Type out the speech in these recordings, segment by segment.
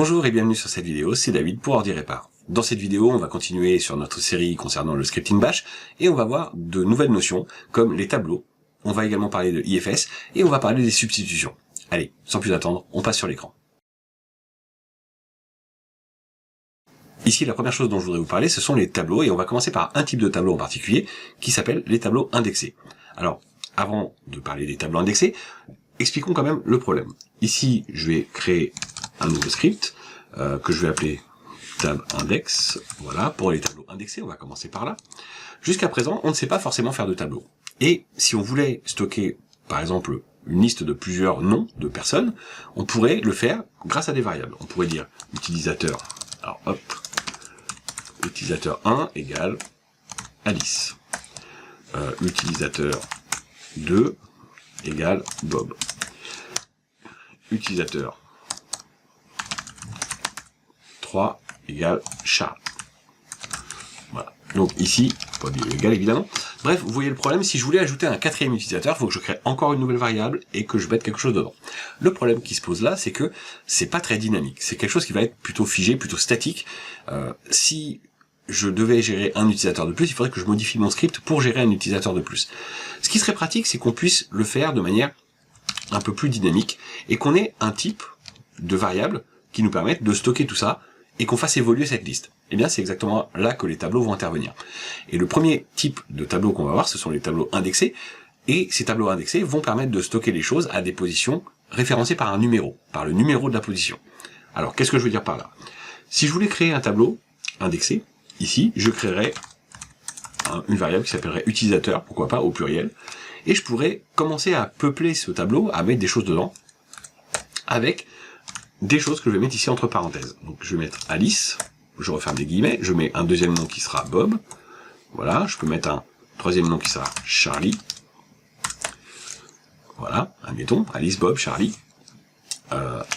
Bonjour et bienvenue sur cette vidéo, c'est David pour Ordi Répar. Dans cette vidéo, on va continuer sur notre série concernant le scripting bash et on va voir de nouvelles notions comme les tableaux. On va également parler de IFS et on va parler des substitutions. Allez, sans plus attendre, on passe sur l'écran. Ici, la première chose dont je voudrais vous parler, ce sont les tableaux et on va commencer par un type de tableau en particulier qui s'appelle les tableaux indexés. Alors, avant de parler des tableaux indexés, expliquons quand même le problème. Ici, je vais créer un nouveau script que je vais appeler tab index. Voilà, pour les tableaux indexés, on va commencer par là. Jusqu'à présent, on ne sait pas forcément faire de tableau. Et si on voulait stocker, par exemple, une liste de plusieurs noms de personnes, on pourrait le faire grâce à des variables. On pourrait dire utilisateur, alors hop, utilisateur 1 égale Alice. Utilisateur 2 égale Bob. Utilisateur 3 égale Charles. Voilà. Donc ici, pas bien égal évidemment. Bref, vous voyez le problème, si je voulais ajouter un quatrième utilisateur, il faut que je crée encore une nouvelle variable et que je mette quelque chose dedans. Le problème qui se pose là, c'est que c'est pas très dynamique. C'est quelque chose qui va être plutôt figé, plutôt statique. Si je devais gérer un utilisateur de plus, il faudrait que je modifie mon script pour gérer un utilisateur de plus. Ce qui serait pratique, c'est qu'on puisse le faire de manière un peu plus dynamique et qu'on ait un type de variable qui nous permette de stocker tout ça et qu'on fasse évoluer cette liste. Eh bien, c'est exactement là que les tableaux vont intervenir. Et le premier type de tableau qu'on va voir, ce sont les tableaux indexés. Et ces tableaux indexés vont permettre de stocker les choses à des positions référencées par un numéro, par le numéro de la position. Alors, qu'est-ce que je veux dire par là? Si je voulais créer un tableau indexé, ici, je créerais une variable qui s'appellerait utilisateur, pourquoi pas, au pluriel. Et je pourrais commencer à peupler ce tableau, à mettre des choses dedans, avec des choses que je vais mettre ici entre parenthèses. Donc je vais mettre Alice, je referme des guillemets, je mets un deuxième nom qui sera Bob, voilà, je peux mettre un troisième nom qui sera Charlie, voilà, admettons, Alice, Bob, Charlie,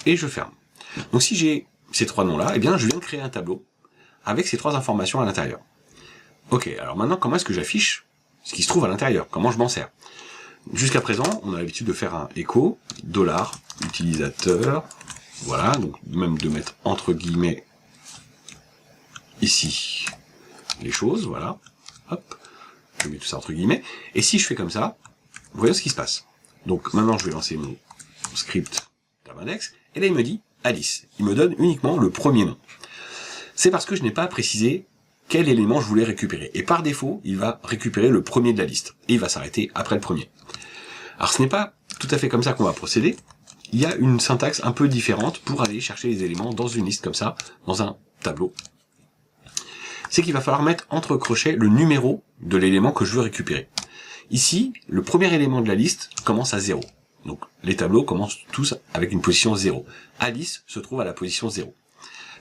et je ferme. Donc si j'ai ces trois noms-là, eh bien je viens de créer un tableau avec ces trois informations à l'intérieur. Ok, alors maintenant comment est-ce que j'affiche ce qui se trouve à l'intérieur? Comment je m'en sers? Jusqu'à présent, on a l'habitude de faire un echo, $utilisateur, voilà, donc même de mettre entre guillemets ici les choses, voilà, hop, je mets tout ça entre guillemets, et si je fais comme ça, voyons ce qui se passe. Donc maintenant je vais lancer mon script tabindex, et là il me dit Alice, il me donne uniquement le premier nom. C'est parce que je n'ai pas précisé quel élément je voulais récupérer, et par défaut, il va récupérer le premier de la liste, et il va s'arrêter après le premier. Alors ce n'est pas tout à fait comme ça qu'on va procéder, il y a une syntaxe un peu différente pour aller chercher les éléments dans une liste comme ça, dans un tableau. C'est qu'il va falloir mettre entre crochets le numéro de l'élément que je veux récupérer. Ici, le premier élément de la liste commence à 0. Donc les tableaux commencent tous avec une position 0. Alice se trouve à la position 0.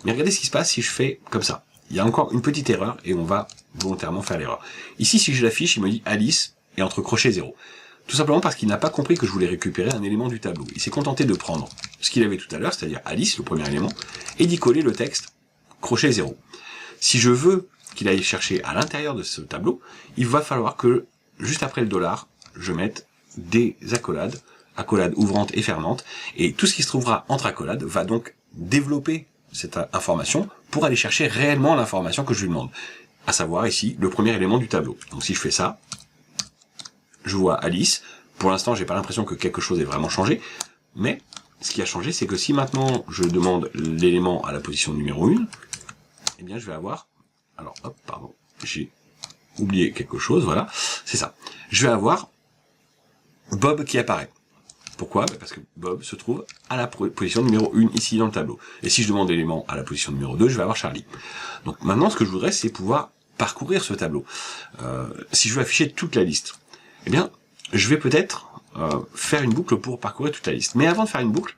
Mais regardez ce qui se passe si je fais comme ça. Il y a encore une petite erreur et on va volontairement faire l'erreur. Ici, si je l'affiche, il me dit Alice et entre crochets 0. Tout simplement parce qu'il n'a pas compris que je voulais récupérer un élément du tableau. Il s'est contenté de prendre ce qu'il avait tout à l'heure, c'est-à-dire Alice, le premier élément, et d'y coller le texte crochet 0. Si je veux qu'il aille chercher à l'intérieur de ce tableau, il va falloir que, juste après le $, je mette des accolades, accolades ouvrantes et fermantes, et tout ce qui se trouvera entre accolades va donc développer cette information pour aller chercher réellement l'information que je lui demande. À savoir ici, le premier élément du tableau. Donc si je fais ça, je vois Alice. Pour l'instant, j'ai pas l'impression que quelque chose ait vraiment changé. Mais, ce qui a changé, c'est que si maintenant je demande l'élément à la position numéro 1, eh bien, je vais avoir... Alors, hop, pardon, j'ai oublié quelque chose, voilà. C'est ça. Je vais avoir Bob qui apparaît. Pourquoi? Parce que Bob se trouve à la position numéro 1 ici dans le tableau. Et si je demande l'élément à la position numéro 2, je vais avoir Charlie. Donc maintenant, ce que je voudrais, c'est pouvoir parcourir ce tableau. Si je veux afficher toute la liste, eh bien, je vais peut-être faire une boucle pour parcourir toute la liste. Mais avant de faire une boucle,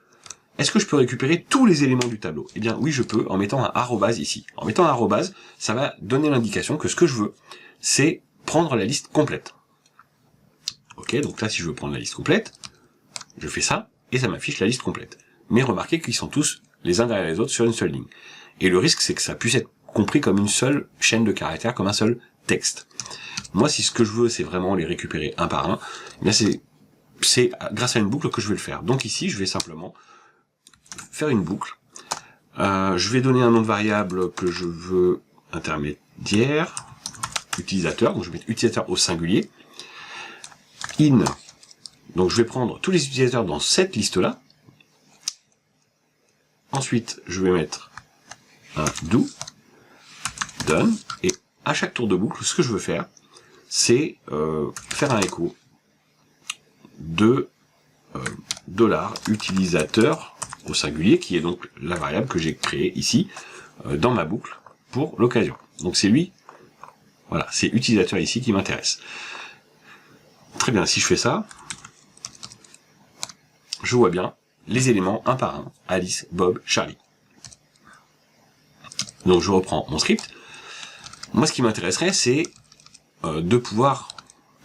est-ce que je peux récupérer tous les éléments du tableau? Eh bien, oui, je peux, en mettant un arrobase ici. En mettant un arrobase, ça va donner l'indication que ce que je veux, c'est prendre la liste complète. Ok, donc là, si je veux prendre la liste complète, je fais ça, et ça m'affiche la liste complète. Mais remarquez qu'ils sont tous les uns derrière les autres sur une seule ligne. Et le risque, c'est que ça puisse être compris comme une seule chaîne de caractères, comme un seul texte. Moi, si ce que je veux, c'est vraiment les récupérer un par un, eh bien c'est grâce à une boucle que je vais le faire. Donc ici, je vais simplement faire une boucle Je vais donner un nom de variable que je veux intermédiaire, utilisateur, donc je vais mettre utilisateur au singulier. In, donc je vais prendre tous les utilisateurs dans cette liste-là. Ensuite, je vais mettre un do, done, et à chaque tour de boucle, ce que je veux faire, c'est faire un écho de $utilisateur au singulier, qui est donc la variable que j'ai créée ici, dans ma boucle, pour l'occasion. Donc c'est lui, voilà, c'est utilisateur ici qui m'intéresse. Très bien, si je fais ça, je vois bien les éléments un par un, Alice, Bob, Charlie. Donc je reprends mon script. Moi, ce qui m'intéresserait, c'est de pouvoir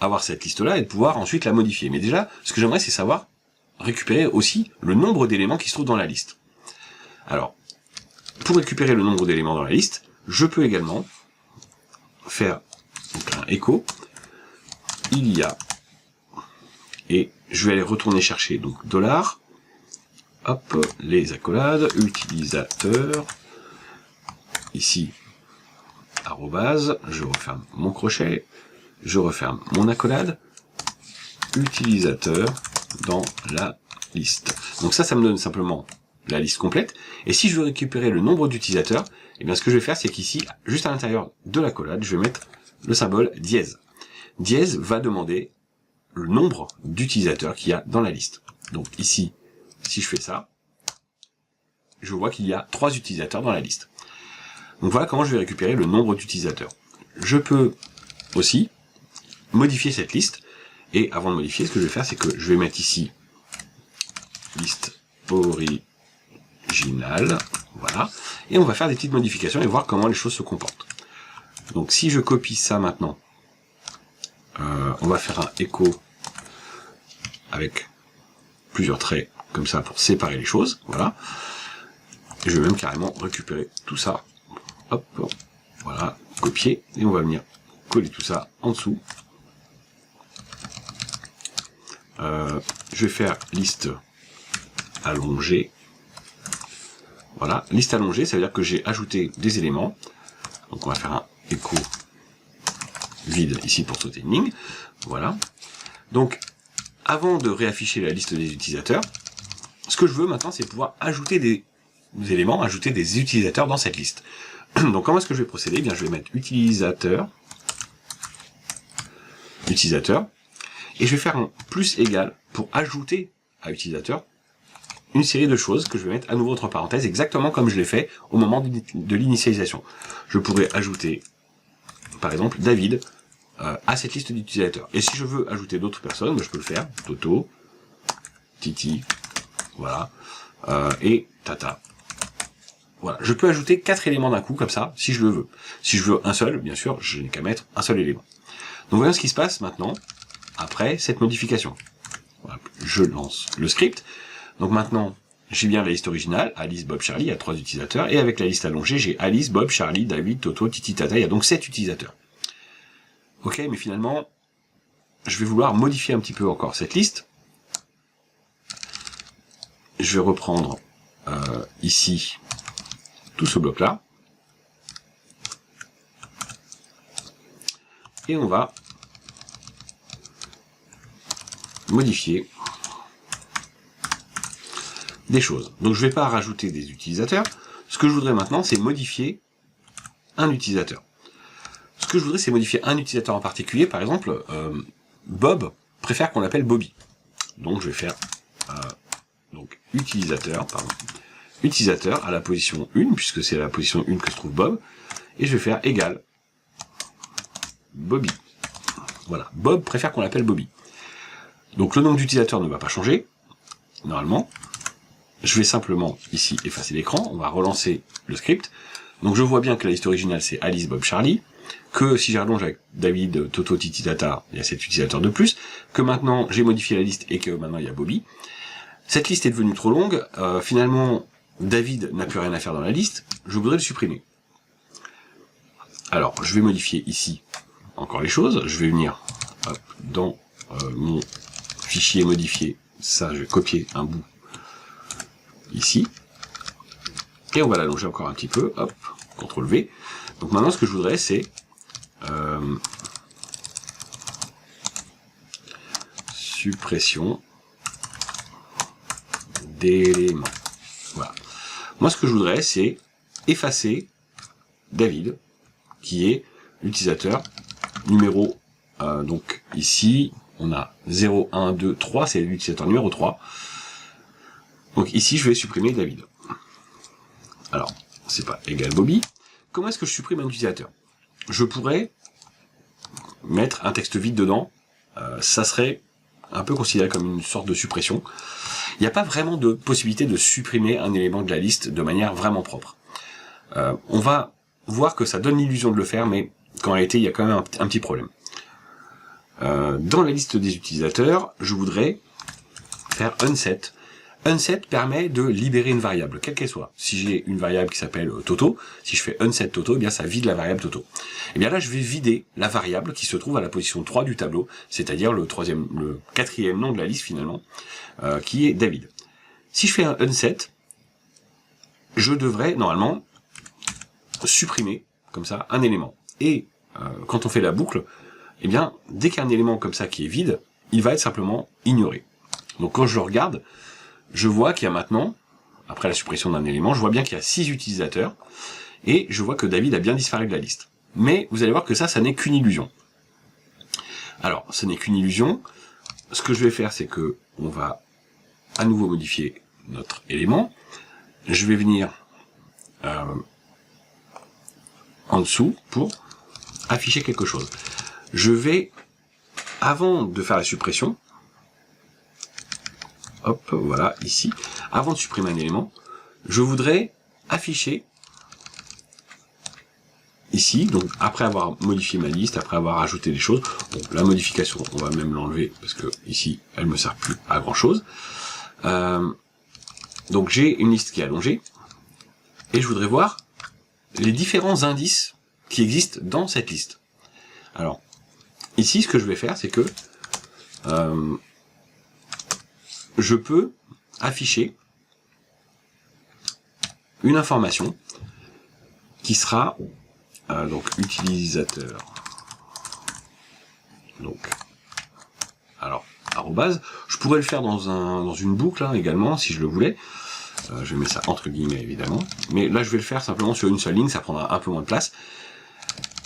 avoir cette liste-là et de pouvoir ensuite la modifier. Mais déjà, ce que j'aimerais, c'est savoir récupérer aussi le nombre d'éléments qui se trouvent dans la liste. Alors, pour récupérer le nombre d'éléments dans la liste, je peux également faire donc, un echo. Il y a, et je vais aller retourner chercher donc $, hop, les accolades, utilisateur, ici, arrobase, je referme mon crochet, je referme mon accolade, utilisateur dans la liste. Donc ça me donne simplement la liste complète. Et si je veux récupérer le nombre d'utilisateurs, eh bien ce que je vais faire, c'est qu'ici, juste à l'intérieur de l'accolade, je vais mettre le symbole dièse. Dièse va demander le nombre d'utilisateurs qu'il y a dans la liste. Donc ici, si je fais ça, je vois qu'il y a 3 utilisateurs dans la liste. Donc voilà comment je vais récupérer le nombre d'utilisateurs. Je peux aussi modifier cette liste. Et avant de modifier, ce que je vais faire, c'est que je vais mettre ici liste originale. Voilà. Et on va faire des petites modifications et voir comment les choses se comportent. Donc si je copie ça maintenant, on va faire un écho avec plusieurs traits comme ça pour séparer les choses. Voilà. Et je vais même carrément récupérer tout ça. Hop, hop, voilà, copier, et on va venir coller tout ça en dessous. Je vais faire liste allongée. Voilà, liste allongée, ça veut dire que j'ai ajouté des éléments. Donc on va faire un écho vide ici pour sauter une ligne. Voilà. Donc, avant de réafficher la liste des utilisateurs, ce que je veux maintenant, c'est pouvoir ajouter des éléments, ajouter des utilisateurs dans cette liste. Donc comment est-ce que je vais procéder? Eh bien, je vais mettre utilisateur, et je vais faire un plus égal pour ajouter à utilisateur une série de choses que je vais mettre à nouveau entre parenthèses, exactement comme je l'ai fait au moment de l'initialisation. Je pourrais ajouter, par exemple, David à cette liste d'utilisateurs. Et si je veux ajouter d'autres personnes, je peux le faire. Toto, Titi, voilà, et Tata. Voilà, je peux ajouter 4 éléments d'un coup, comme ça, si je le veux. Si je veux un seul, bien sûr, je n'ai qu'à mettre un seul élément. Donc voyons ce qui se passe maintenant, après cette modification. Voilà, je lance le script. Donc maintenant, j'ai bien la liste originale, Alice, Bob, Charlie, il y a 3 utilisateurs, et avec la liste allongée, j'ai Alice, Bob, Charlie, David, Toto, Titi, Tata, il y a donc 7 utilisateurs. Ok, mais finalement, je vais vouloir modifier un petit peu encore cette liste. Je vais reprendre ici tout ce bloc-là. Et on va modifier des choses. Donc je ne vais pas rajouter des utilisateurs. Ce que je voudrais maintenant, c'est modifier un utilisateur. Ce que je voudrais, c'est modifier un utilisateur en particulier. Par exemple, Bob préfère qu'on l'appelle Bobby. Donc je vais faire donc utilisateur à la position 1, puisque c'est la position 1 que se trouve Bob, et je vais faire égal Bobby. Voilà, Bob préfère qu'on l'appelle Bobby. Donc le nom d'utilisateur ne va pas changer, normalement. Je vais simplement ici effacer l'écran, on va relancer le script. Donc je vois bien que la liste originale c'est Alice, Bob, Charlie, que si j'allonge avec David, Toto, Titi, Tata, il y a 7 utilisateurs de plus, que maintenant j'ai modifié la liste et que maintenant il y a Bobby. Cette liste est devenue trop longue, finalement David n'a plus rien à faire dans la liste, je voudrais le supprimer. Alors je vais modifier ici encore les choses, je vais venir hop, dans mon fichier modifié, ça je vais copier un bout ici, Et on va l'allonger encore un petit peu, hop, CTRL V. Donc maintenant ce que je voudrais c'est suppression d'éléments. Voilà. Moi ce que je voudrais c'est effacer David, qui est l'utilisateur numéro, donc ici on a 0, 1, 2, 3, c'est l'utilisateur numéro 3. Donc ici je vais supprimer David. Alors, c'est pas égal Bobby. Comment est-ce que je supprime un utilisateur? Je pourrais mettre un texte vide dedans, ça serait un peu considéré comme une sorte de suppression. Il n'y a pas vraiment de possibilité de supprimer un élément de la liste de manière vraiment propre. On va voir que ça donne l'illusion de le faire, mais qu'en réalité, il y a quand même un petit problème. Dans la liste des utilisateurs, je voudrais faire unset. Unset permet de libérer une variable, quelle qu'elle soit. Si j'ai une variable qui s'appelle Toto, si je fais unset Toto, eh bien ça vide la variable Toto. Et bien là, je vais vider la variable qui se trouve à la position 3 du tableau, c'est-à-dire le quatrième nom de la liste finalement, qui est David. Si je fais un unset, je devrais normalement supprimer comme ça un élément. Et quand on fait la boucle, eh bien dès qu'il y a un élément comme ça qui est vide, il va être simplement ignoré. Donc quand je le regarde, je vois qu'il y a maintenant, après la suppression d'un élément, je vois bien qu'il y a 6 utilisateurs, et je vois que David a bien disparu de la liste. Mais vous allez voir que ça n'est qu'une illusion. Alors, ce n'est qu'une illusion. Ce que je vais faire, c'est que on va à nouveau modifier notre élément. Je vais venir en dessous pour afficher quelque chose. Je vais, avant de faire la suppression, hop, voilà, ici, avant de supprimer un élément, je voudrais afficher ici, donc après avoir modifié ma liste, après avoir ajouté des choses, bon, la modification, on va même l'enlever, parce que ici, elle me sert plus à grand chose. Donc j'ai une liste qui est allongée, et je voudrais voir les différents indices qui existent dans cette liste. Alors, ici, ce que je vais faire, c'est que je peux afficher une information qui sera donc utilisateur. Donc, alors arrobase. Je pourrais le faire dans une boucle hein, également si je le voulais. Je vais mettre ça entre guillemets évidemment. Mais là je vais le faire simplement sur une seule ligne, ça prendra un peu moins de place.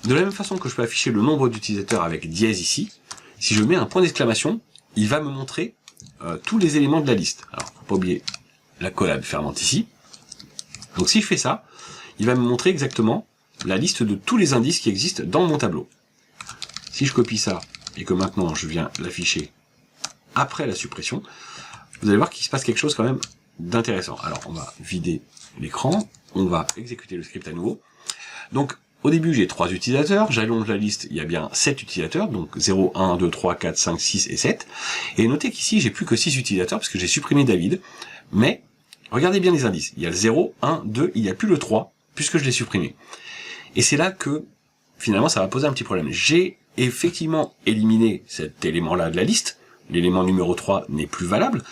De la même façon que je peux afficher le nombre d'utilisateurs avec dièse ici, si je mets un point d'exclamation, il va me montrer tous les éléments de la liste. Alors, faut pas oublier la collab fermante ici. Donc si je fais ça, il va me montrer exactement la liste de tous les indices qui existent dans mon tableau. Si je copie ça et que maintenant je viens l'afficher après la suppression, vous allez voir qu'il se passe quelque chose quand même d'intéressant. Alors on va vider l'écran, on va exécuter le script à nouveau. Donc au début j'ai 3 utilisateurs, j'allonge la liste, il y a bien 7 utilisateurs, donc 0, 1, 2, 3, 4, 5, 6 et 7. Et notez qu'ici j'ai plus que 6 utilisateurs parce que j'ai supprimé David, mais regardez bien les indices, il y a le 0, 1, 2, il n'y a plus le 3 puisque je l'ai supprimé. Et c'est là que finalement ça va poser un petit problème. J'ai effectivement éliminé cet élément-là de la liste, l'élément numéro 3 n'est plus valable,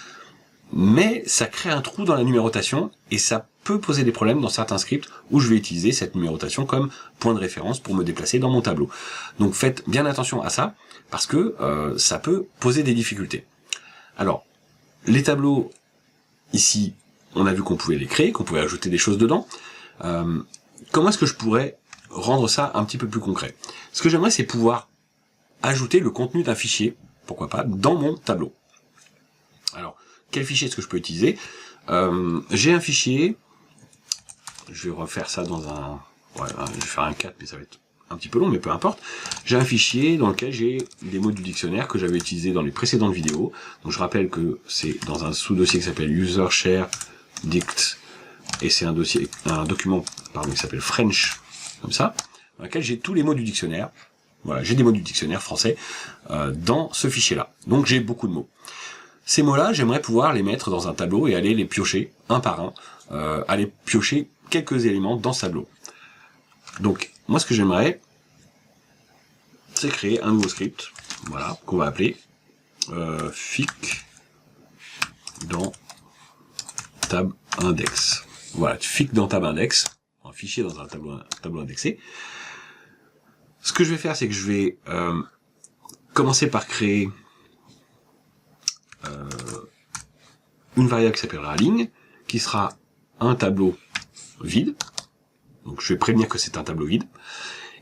mais ça crée un trou dans la numérotation et ça peut poser des problèmes dans certains scripts où je vais utiliser cette numérotation comme point de référence pour me déplacer dans mon tableau. Donc faites bien attention à ça parce que ça peut poser des difficultés. Alors, les tableaux, ici, on a vu qu'on pouvait les créer, qu'on pouvait ajouter des choses dedans. Comment est-ce que je pourrais rendre ça un petit peu plus concret? Ce que j'aimerais, c'est pouvoir ajouter le contenu d'un fichier, pourquoi pas, dans mon tableau. Alors, quel fichier est-ce que je peux utiliser? J'ai un fichier, je vais refaire ça dans un... Ouais, je vais faire un 4, mais ça va être un petit peu long, mais peu importe. J'ai un fichier dans lequel j'ai des mots du dictionnaire que j'avais utilisés dans les précédentes vidéos. Donc je rappelle que c'est dans un sous-dossier qui s'appelle user share dict, et c'est un document pardon, qui s'appelle French, comme ça, dans lequel j'ai tous les mots du dictionnaire. Voilà, j'ai des mots du dictionnaire français dans ce fichier-là. Donc j'ai beaucoup de mots. Ces mots-là, j'aimerais pouvoir les mettre dans un tableau et aller les piocher un par un, aller piocher quelques éléments dans ce tableau. Donc, moi ce que j'aimerais, c'est créer un nouveau script, voilà, qu'on va appeler fic dans tab index. Voilà, fic dans tab index, un fichier dans un tableau indexé. Ce que je vais faire, c'est que je vais commencer par créer une variable qui s'appellera ligne, qui sera un tableau vide. Donc je vais prévenir que c'est un tableau vide.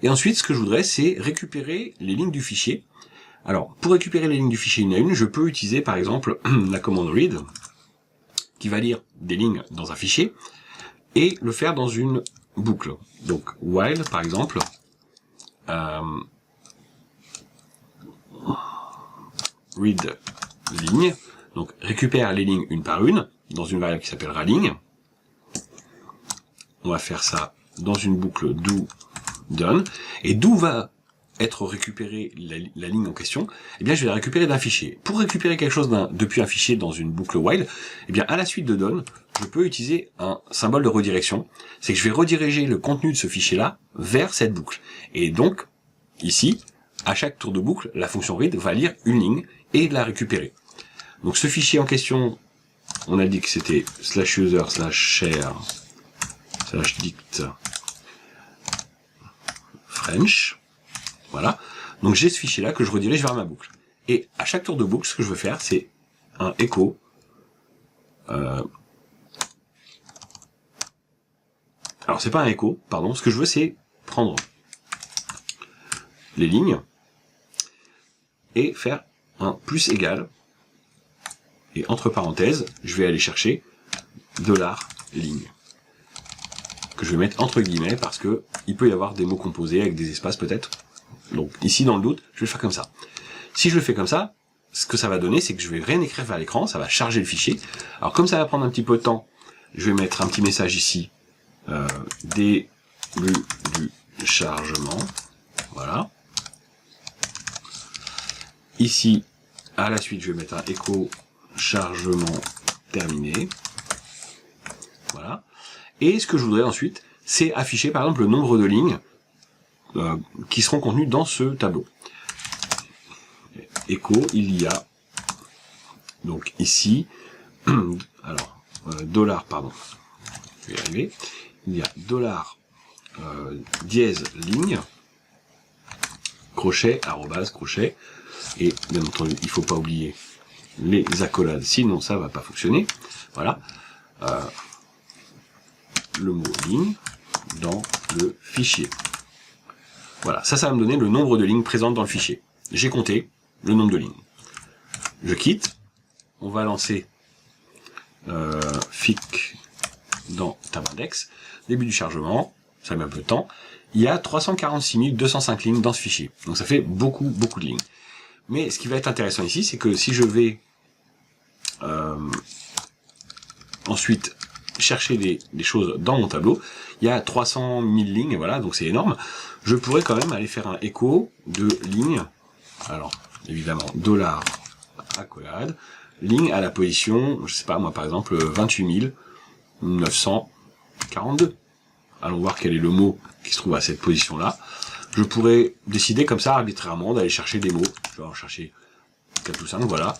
Et ensuite, ce que je voudrais, c'est récupérer les lignes du fichier. Alors, pour récupérer les lignes du fichier une à une, je peux utiliser par exemple la commande read, qui va lire des lignes dans un fichier, et le faire dans une boucle. Donc while, par exemple, read ligne, donc récupère les lignes une par une, dans une variable qui s'appellera ligne. On va faire ça dans une boucle do done, et d'où va être récupérée la ligne en question, eh bien je vais la récupérer d'un fichier. Pour récupérer quelque chose depuis un fichier dans une boucle while, eh bien à la suite de done, je peux utiliser un symbole de redirection. C'est que je vais rediriger le contenu de ce fichier-là vers cette boucle. Et donc, ici, à chaque tour de boucle, la fonction read va lire une ligne et la récupérer. Donc ce fichier en question, on a dit que c'était /user/share/dict French. Voilà. Donc j'ai ce fichier-là que je redirige vers ma boucle. Et à chaque tour de boucle, ce que je veux faire, c'est un echo. Alors c'est pas un echo, pardon. Ce que je veux, c'est prendre les lignes et faire un plus égal. Et entre parenthèses, je vais aller chercher $ligne. Que je vais mettre entre guillemets parce que il peut y avoir des mots composés avec des espaces peut-être. Donc ici dans le doute, je vais le faire comme ça. Si je le fais comme ça, ce que ça va donner, c'est que je vais rien écrire vers l'écran, ça va charger le fichier. Alors comme ça va prendre un petit peu de temps, je vais mettre un petit message ici, début du chargement, voilà. Ici, à la suite, je vais mettre un echo chargement terminé, voilà. Et ce que je voudrais ensuite, c'est afficher par exemple le nombre de lignes qui seront contenues dans ce tableau. Echo, il y a donc ici, alors dollar, pardon, je vais y arriver. Il y a dollar dièse ligne crochet arrobase crochet, et bien entendu il faut pas oublier les accolades, sinon ça va pas fonctionner. Voilà, le mot ligne dans le fichier. Voilà, ça va me donner le nombre de lignes présentes dans le fichier. J'ai compté le nombre de lignes. Je quitte, on va lancer fic dans tab index, début du chargement, ça met un peu de temps. Il y a 346 205 lignes dans ce fichier, donc ça fait beaucoup de lignes. Mais ce qui va être intéressant ici, c'est que si je vais ensuite chercher des choses dans mon tableau, il y a 300 000 lignes, voilà, donc c'est énorme. Je pourrais quand même aller faire un écho de ligne. Alors, évidemment, dollar accolade, ligne à la position, je sais pas moi, par exemple, 28 942. Allons voir quel est le mot qui se trouve à cette position-là. Je pourrais décider comme ça, arbitrairement, d'aller chercher des mots. Je vais en chercher 4 ou 5, voilà.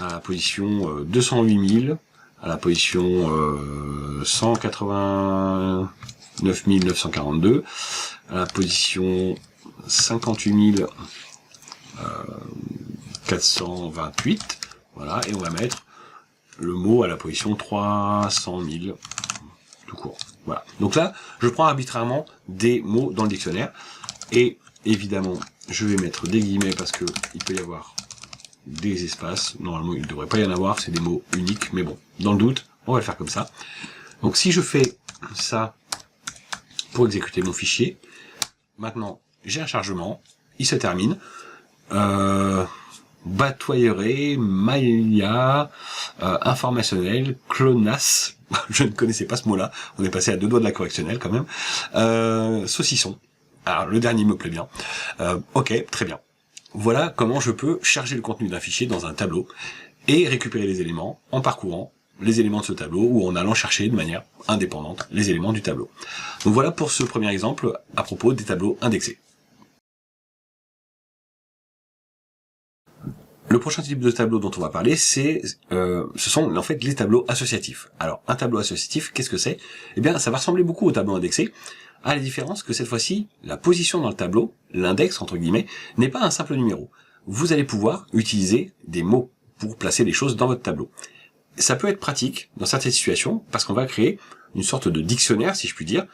À la position 208 000, à la position 189 942, à la position 58 428, voilà, et on va mettre le mot à la position 300 000, tout court. Voilà. Donc là, je prends arbitrairement des mots dans le dictionnaire, et évidemment, je vais mettre des guillemets parce que il peut y avoir des espaces. Normalement, il ne devrait pas y en avoir, c'est des mots uniques, mais bon, dans le doute, on va le faire comme ça. Donc si je fais ça pour exécuter mon fichier, maintenant, j'ai un chargement, il se termine. Batoyeré, Maya, informationnel, clonasse, je ne connaissais pas ce mot-là, on est passé à 2 doigts de la correctionnelle quand même, saucisson, alors le dernier me plaît bien, ok, très bien. Voilà comment je peux charger le contenu d'un fichier dans un tableau et récupérer les éléments en parcourant les éléments de ce tableau ou en allant chercher de manière indépendante les éléments du tableau. Donc voilà pour ce premier exemple à propos des tableaux indexés. Le prochain type de tableau dont on va parler, ce sont en fait les tableaux associatifs. Alors, un tableau associatif, qu'est-ce que c'est? Eh bien, ça va ressembler beaucoup au tableau indexé, à la différence que cette fois-ci, la position dans le tableau, l'index entre guillemets, n'est pas un simple numéro. Vous allez pouvoir utiliser des mots pour placer les choses dans votre tableau. Ça peut être pratique dans certaines situations, parce qu'on va créer une sorte de dictionnaire, si je puis dire,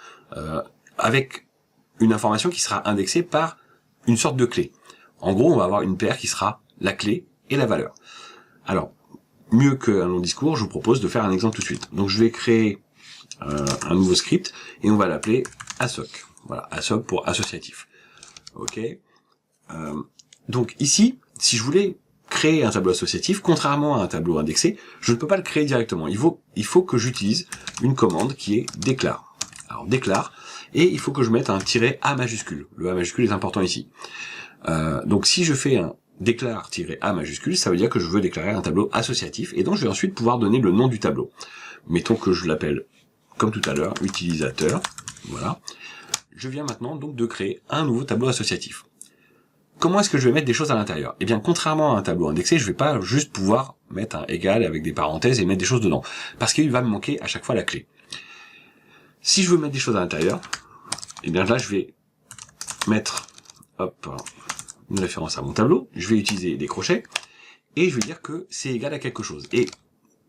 avec une information qui sera indexée par une sorte de clé. En gros, on va avoir une paire qui sera la clé et la valeur. Alors, mieux qu'un long discours, je vous propose de faire un exemple tout de suite. Donc je vais créer un nouveau script et on va l'appeler assoc. Voilà, assoc pour associatif. Ok. Donc ici, si je voulais créer un tableau associatif, contrairement à un tableau indexé, je ne peux pas le créer directement. Il faut que j'utilise une commande qui est déclare. Alors déclare, et il faut que je mette un -A majuscule. Le A majuscule est important ici. Donc si je fais un déclare-A majuscule, ça veut dire que je veux déclarer un tableau associatif, et donc je vais ensuite pouvoir donner le nom du tableau. Mettons que je l'appelle, comme tout à l'heure, utilisateur. Voilà. Je viens maintenant donc de créer un nouveau tableau associatif. Comment est-ce que je vais mettre des choses à l'intérieur? Eh bien, contrairement à un tableau indexé, je vais pas juste pouvoir mettre un égal avec des parenthèses et mettre des choses dedans, parce qu'il va me manquer à chaque fois la clé. Si je veux mettre des choses à l'intérieur, eh bien là, je vais mettre, hop, une référence à mon tableau, je vais utiliser des crochets, et je vais dire que c'est égal à quelque chose. Et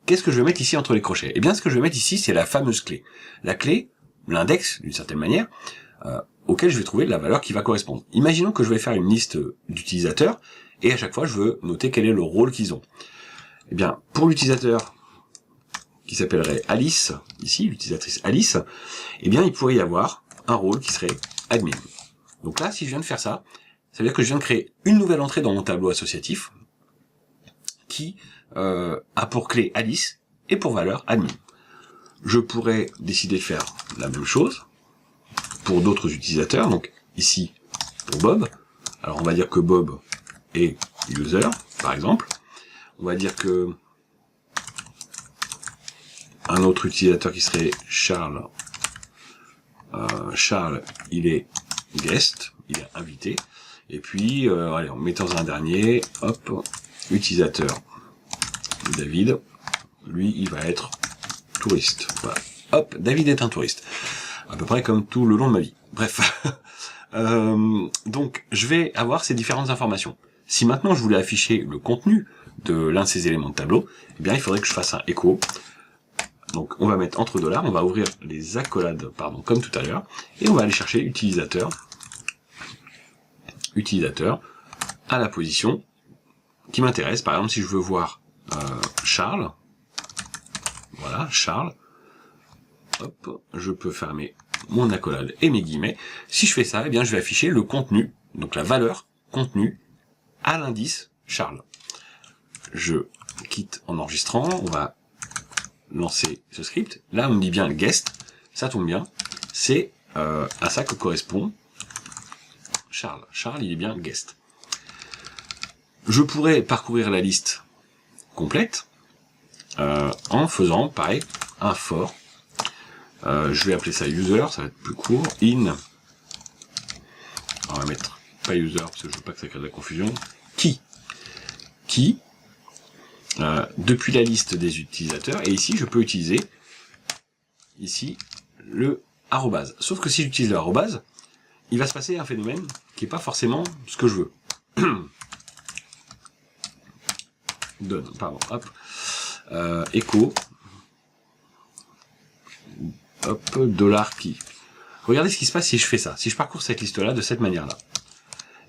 qu'est-ce que je vais mettre ici entre les crochets? Eh bien, ce que je vais mettre ici, c'est la fameuse clé. La clé, l'index, d'une certaine manière, auquel je vais trouver la valeur qui va correspondre. Imaginons que je vais faire une liste d'utilisateurs, et à chaque fois, je veux noter quel est le rôle qu'ils ont. Eh bien, pour l'utilisateur qui s'appellerait Alice, ici, l'utilisatrice Alice, eh bien, il pourrait y avoir un rôle qui serait admin. Donc là, si je viens de faire ça, ça veut dire que je viens de créer une nouvelle entrée dans mon tableau associatif qui a pour clé Alice et pour valeur admin. Je pourrais décider de faire la même chose pour d'autres utilisateurs, donc ici pour Bob. Alors on va dire que Bob est user, par exemple. On va dire que un autre utilisateur qui serait Charles, Charles, il est guest, il est invité. Et puis, allez, en mettant un dernier, hop, utilisateur David, lui, il va être touriste. Voilà. Hop, David est un touriste. À peu près comme tout le long de ma vie. Bref. Donc, je vais avoir ces différentes informations. Si maintenant je voulais afficher le contenu de l'un de ces éléments de tableau, eh bien, il faudrait que je fasse un echo. Donc, on va mettre entre $, on va ouvrir les accolades, pardon, comme tout à l'heure, et on va aller chercher utilisateur à la position qui m'intéresse. Par exemple, si je veux voir Charles, voilà, Charles, hop, je peux fermer mon accolade et mes guillemets. Si je fais ça, eh bien, je vais afficher le contenu, donc la valeur contenu à l'indice Charles. Je quitte en enregistrant, on va lancer ce script. Là, on me dit bien guest, ça tombe bien, c'est à ça que correspond Charles. Charles, il est bien guest. Je pourrais parcourir la liste complète en faisant, pareil, un for. Je vais appeler ça user, ça va être plus court. In, on va mettre pas user parce que je veux pas que ça crée de la confusion. Qui, depuis la liste des utilisateurs, et ici je peux utiliser ici le arrobase. Sauf que si j'utilise le arrobase, il va se passer un phénomène qui n'est pas forcément ce que je veux. Donne, pardon, hop, echo, hop, $key. Regardez ce qui se passe si je fais ça, si je parcours cette liste-là de cette manière-là.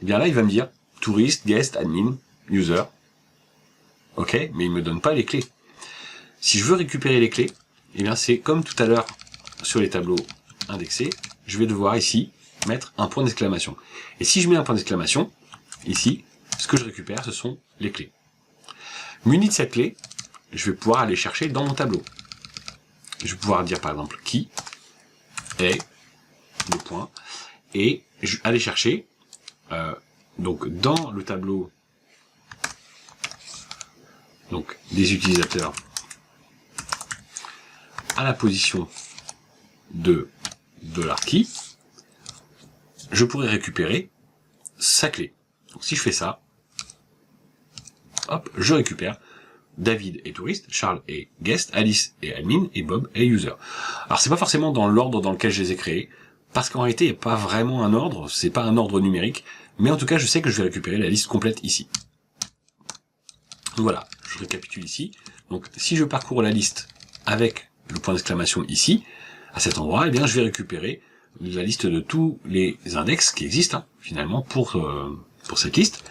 Et bien là, il va me dire touriste, guest, admin, user. Ok, mais il me donne pas les clés. Si je veux récupérer les clés, et bien c'est comme tout à l'heure sur les tableaux indexés, je vais devoir ici mettre un point d'exclamation. Et si je mets un point d'exclamation, ici, ce que je récupère, ce sont les clés. Muni de cette clé, je vais pouvoir aller chercher dans mon tableau. Je vais pouvoir dire par exemple qui est le point et aller chercher donc dans le tableau donc des utilisateurs à la position de $key, je pourrais récupérer sa clé. Donc si je fais ça, hop, je récupère David est touriste, Charles est guest, Alice est admin et Bob est user. Alors c'est pas forcément dans l'ordre dans lequel je les ai créés, parce qu'en réalité il n'y a pas vraiment un ordre, c'est pas un ordre numérique, mais en tout cas je sais que je vais récupérer la liste complète ici. Donc voilà, je récapitule ici. Donc si je parcours la liste avec le point d'exclamation ici, à cet endroit, eh bien je vais récupérer la liste de tous les index qui existent finalement pour cette liste.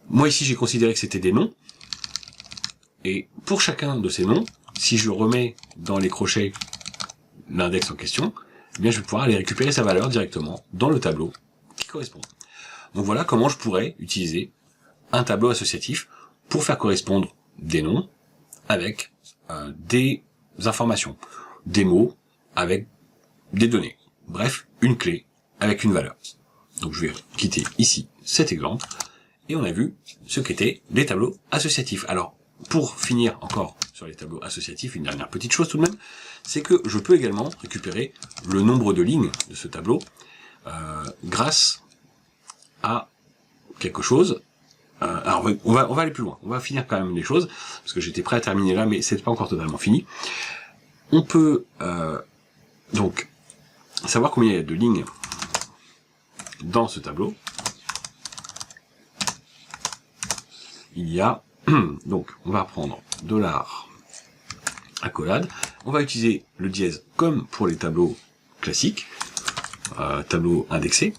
Moi ici j'ai considéré que c'était des noms. Et pour chacun de ces noms, si je remets dans les crochets l'index en question, eh bien je vais pouvoir aller récupérer sa valeur directement dans le tableau qui correspond. Donc voilà comment je pourrais utiliser un tableau associatif pour faire correspondre des noms avec des informations, des mots avec des données. Bref, une clé avec une valeur. Donc je vais quitter ici cet exemple et on a vu ce qu'étaient les tableaux associatifs. Alors, pour finir encore sur les tableaux associatifs, une dernière petite chose tout de même, c'est que je peux également récupérer le nombre de lignes de ce tableau grâce à quelque chose. Alors on va aller plus loin, on va finir quand même les choses, parce que j'étais prêt à terminer là, mais c'est pas encore totalement fini. On peut donc savoir combien il y a de lignes dans ce tableau. Il y a donc, on va prendre $accolade. On va utiliser le dièse comme pour les tableaux classiques, tableau indexé.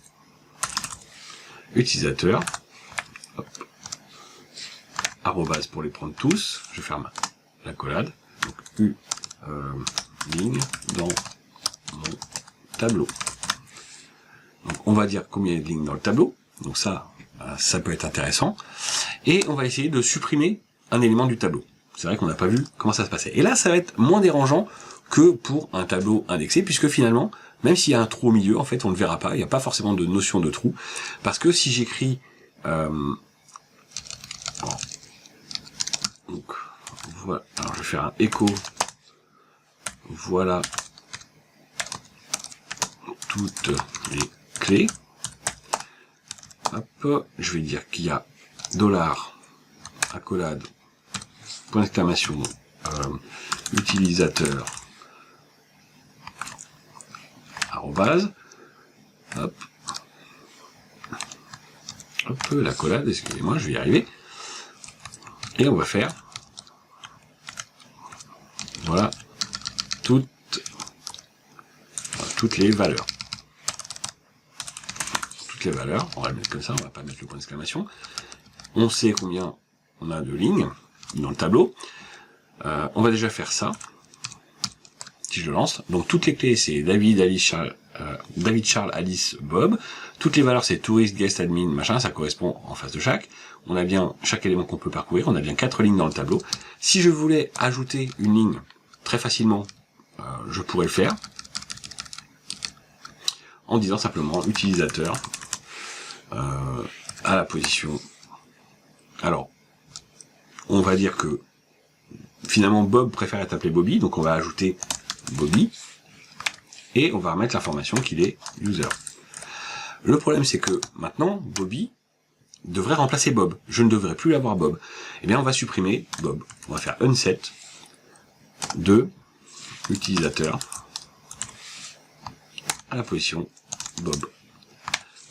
Utilisateur, hop, arrobase pour les prendre tous. Je ferme l'accolade. Donc ligne dans mon tableau. Donc, on va dire combien il y a de lignes dans le tableau. Donc ça peut être intéressant. Et on va essayer de supprimer un élément du tableau. C'est vrai qu'on n'a pas vu comment ça se passait. Et là, ça va être moins dérangeant que pour un tableau indexé, puisque finalement, même s'il y a un trou au milieu, en fait, on ne le verra pas. Il n'y a pas forcément de notion de trou. Parce que si j'écris... donc, voilà. Alors, je vais faire un écho. Voilà toutes les clés. Hop, je vais dire qu'il y a $accolade, point d'exclamation, utilisateur, arrobase, hop, l'accolade, excusez-moi, je vais y arriver, et on va faire, voilà, toutes les valeurs. Les valeurs, on va le mettre comme ça, on va pas mettre le point d'exclamation. On sait combien on a de lignes dans le tableau. On va déjà faire ça. Si je le lance, donc toutes les clés c'est David, Charles, Alice, Bob. Toutes les valeurs c'est touriste, guest, admin, machin, ça correspond en face de chaque. On a bien chaque élément qu'on peut parcourir, on a bien 4 lignes dans le tableau. Si je voulais ajouter une ligne très facilement, je pourrais le faire en disant simplement utilisateur à la position. Alors, on va dire que finalement Bob préfère être appelé Bobby, donc on va ajouter Bobby et on va remettre l'information qu'il est user. Le problème c'est que maintenant Bobby devrait remplacer Bob. Je ne devrais plus l'avoir Bob. Eh bien on va supprimer Bob. On va faire unset de utilisateur à la position Bob.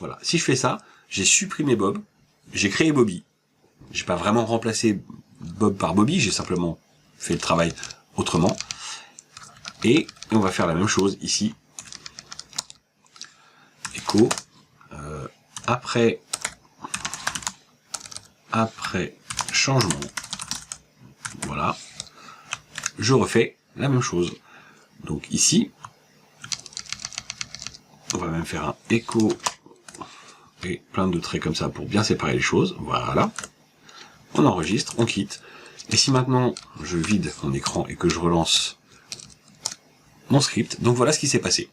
Voilà. Si je fais ça, j'ai supprimé Bob, j'ai créé Bobby. J'ai pas vraiment remplacé Bob par Bobby, j'ai simplement fait le travail autrement. Et on va faire la même chose ici. Écho. Après changement. Voilà. Je refais la même chose. Donc ici, on va même faire un écho et plein de traits comme ça pour bien séparer les choses. Voilà. On enregistre, on quitte. Et si maintenant je vide mon écran et que je relance mon script, donc voilà ce qui s'est passé.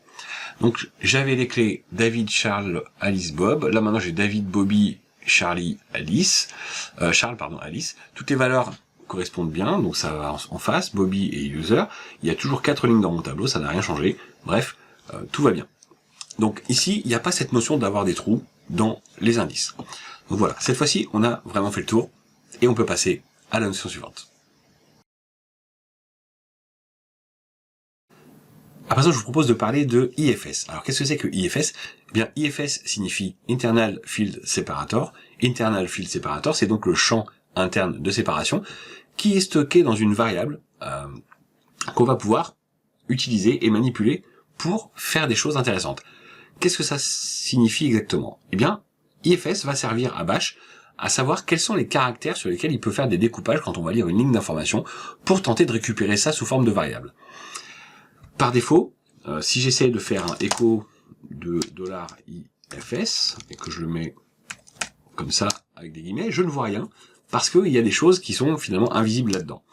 Donc j'avais les clés David, Charles, Alice, Bob. Là maintenant j'ai David, Bobby, Charlie, Alice. Alice. Toutes les valeurs correspondent bien, donc ça va en face, Bobby et user. Il y a toujours 4 lignes dans mon tableau, ça n'a rien changé. Bref, tout va bien. Donc ici, il n'y a pas cette notion d'avoir des trous dans les indices. Donc voilà, cette fois-ci, on a vraiment fait le tour. Et on peut passer à la notion suivante. À présent, je vous propose de parler de IFS. Alors, qu'est-ce que c'est que IFS? Eh bien, IFS signifie Internal Field Separator. Internal Field Separator, c'est donc le champ interne de séparation qui est stocké dans une variable qu'on va pouvoir utiliser et manipuler pour faire des choses intéressantes. Qu'est-ce que ça signifie exactement? Eh bien, IFS va servir à Bash à savoir quels sont les caractères sur lesquels il peut faire des découpages quand on va lire une ligne d'information pour tenter de récupérer ça sous forme de variable. Par défaut, si j'essaie de faire un écho de $IFS et que je le mets comme ça avec des guillemets, je ne vois rien parce qu'il y a des choses qui sont finalement invisibles là-dedans.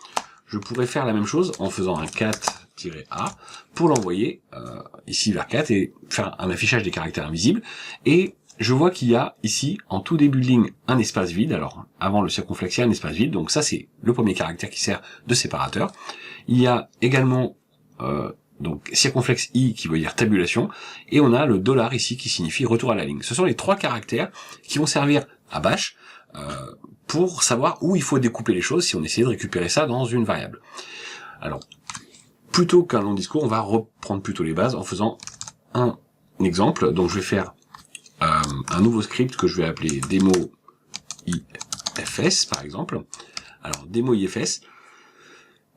Je pourrais faire la même chose en faisant un cat-a pour l'envoyer ici vers cat et faire un affichage des caractères invisibles. Et je vois qu'il y a ici, en tout début de ligne, un espace vide. Alors, avant le circonflexe, il y a un espace vide. Donc ça, c'est le premier caractère qui sert de séparateur. Il y a également donc circonflexe i qui veut dire tabulation. Et on a le $ ici qui signifie retour à la ligne. Ce sont les trois caractères qui vont servir à Bash pour savoir où il faut découper les choses si on essaie de récupérer ça dans une variable. Alors, plutôt qu'un long discours, on va reprendre plutôt les bases en faisant un exemple. Donc je vais faire un nouveau script que je vais appeler démo ifs par exemple. Alors démo ifs,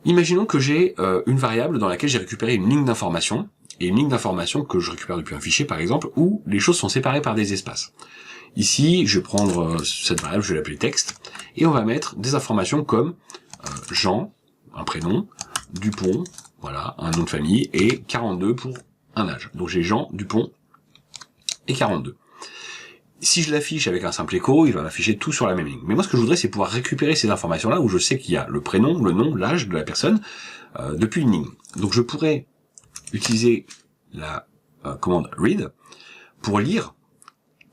imaginons que j'ai une variable dans laquelle j'ai récupéré une ligne d'information, et une ligne d'information que je récupère depuis un fichier par exemple, où les choses sont séparées par des espaces. Ici, je vais prendre cette variable, je vais l'appeler texte, et on va mettre des informations comme Jean, un prénom, Dupont, voilà, un nom de famille, et 42 pour un âge. Donc j'ai Jean, Dupont et 42. Si je l'affiche avec un simple écho, il va m'afficher tout sur la même ligne. Mais moi, ce que je voudrais, c'est pouvoir récupérer ces informations-là, où je sais qu'il y a le prénom, le nom, l'âge de la personne, depuis une ligne. Donc je pourrais utiliser la commande read pour lire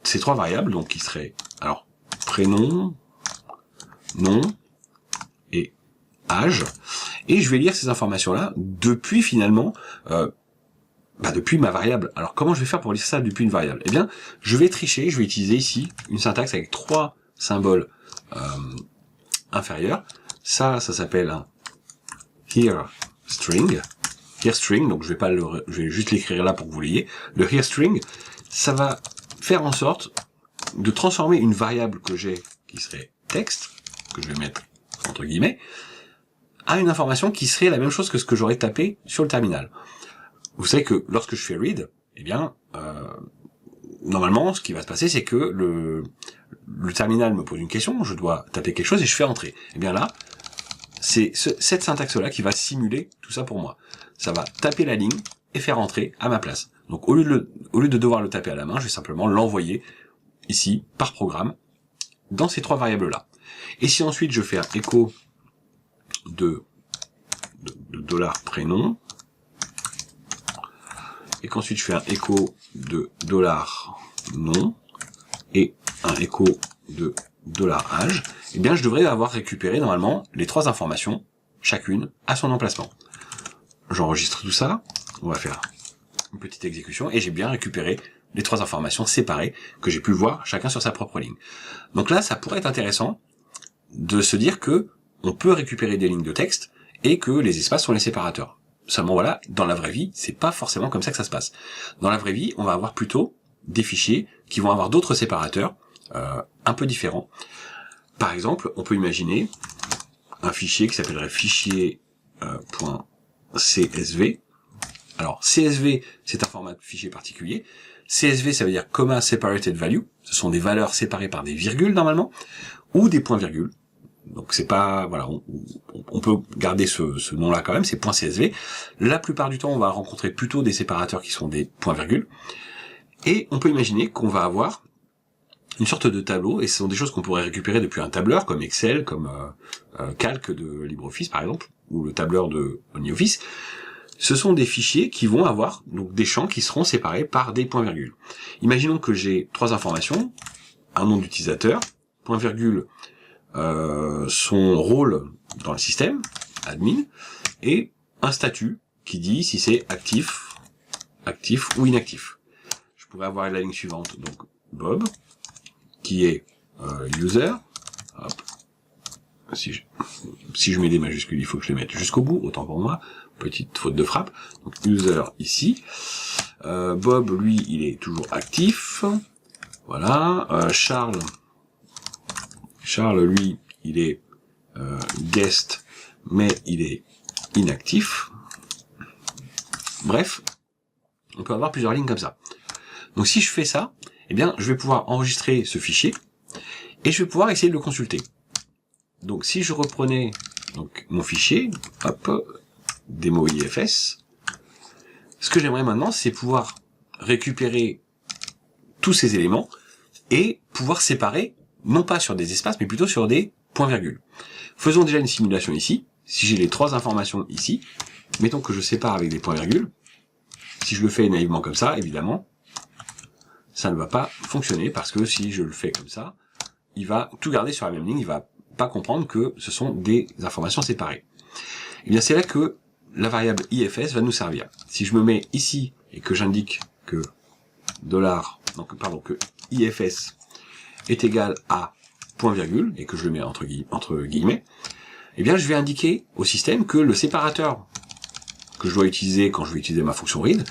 ces trois variables, donc qui seraient alors prénom, nom et âge, et je vais lire ces informations-là depuis finalement depuis ma variable. Alors comment je vais faire pour lire ça depuis une variable? Eh bien, je vais tricher, je vais utiliser ici une syntaxe avec trois symboles inférieurs. Ça s'appelle un here string. Here string, donc je vais juste l'écrire là pour que vous l'ayez. Le here string, ça va faire en sorte de transformer une variable que j'ai, qui serait texte, que je vais mettre entre guillemets, à une information qui serait la même chose que ce que j'aurais tapé sur le terminal. Vous savez que lorsque je fais read, eh bien, normalement, ce qui va se passer, c'est que le terminal me pose une question, je dois taper quelque chose et je fais entrer. Eh bien là, c'est cette syntaxe-là qui va simuler tout ça pour moi. Ça va taper la ligne et faire entrer à ma place. Donc au lieu de devoir le taper à la main, je vais simplement l'envoyer ici, par programme, dans ces trois variables-là. Et si ensuite je fais un écho de $prénom, et qu'ensuite je fais un écho de $nom, et un écho de $âge, eh bien je devrais avoir récupéré normalement les trois informations, chacune à son emplacement. J'enregistre tout ça, on va faire une petite exécution, et j'ai bien récupéré les trois informations séparées que j'ai pu voir chacun sur sa propre ligne. Donc là, ça pourrait être intéressant de se dire que on peut récupérer des lignes de texte et que les espaces sont les séparateurs. Seulement voilà, dans la vraie vie, c'est pas forcément comme ça que ça se passe. Dans la vraie vie, on va avoir plutôt des fichiers qui vont avoir d'autres séparateurs un peu différents. Par exemple, on peut imaginer un fichier qui s'appellerait fichier .csv. Alors, CSV, c'est un format de fichier particulier. CSV, ça veut dire Comma Separated Value. Ce sont des valeurs séparées par des virgules, normalement, ou des points-virgules. Donc, c'est pas, voilà, on peut garder ce nom-là quand même, c'est .csv. La plupart du temps, on va rencontrer plutôt des séparateurs qui sont des points-virgules. Et on peut imaginer qu'on va avoir une sorte de tableau, et ce sont des choses qu'on pourrait récupérer depuis un tableur, comme Excel, comme Calc de LibreOffice, par exemple, ou le tableur de OmniOffice. Ce sont des fichiers qui vont avoir donc des champs qui seront séparés par des points-virgules. Imaginons que j'ai trois informations, un nom d'utilisateur, point-virgule, son rôle dans le système, admin, et un statut qui dit si c'est actif ou inactif. Je pourrais avoir la ligne suivante, donc Bob, qui est user, hop, si je mets des majuscules, il faut que je les mette jusqu'au bout, autant pour moi. Petite faute de frappe. Donc user ici. Bob, lui, il est toujours actif. Voilà. Charles, lui, il est guest, mais il est inactif. Bref, on peut avoir plusieurs lignes comme ça. Donc si je fais ça, eh bien, je vais pouvoir enregistrer ce fichier et je vais pouvoir essayer de le consulter. Donc si je reprenais donc mon fichier, hop, démo IFS, ce que j'aimerais maintenant, c'est pouvoir récupérer tous ces éléments et pouvoir séparer, non pas sur des espaces, mais plutôt sur des points-virgules. Faisons déjà une simulation ici. Si j'ai les trois informations ici, mettons que je sépare avec des points-virgules. Si je le fais naïvement comme ça, évidemment, ça ne va pas fonctionner parce que si je le fais comme ça, il va tout garder sur la même ligne, il va pas comprendre que ce sont des informations séparées. Et bien c'est là que la variable IFS va nous servir. Si je me mets ici et que j'indique que que IFS est égal à point virgule et que je le mets entre guillemets, eh bien je vais indiquer au système que le séparateur que je dois utiliser quand je vais utiliser ma fonction read,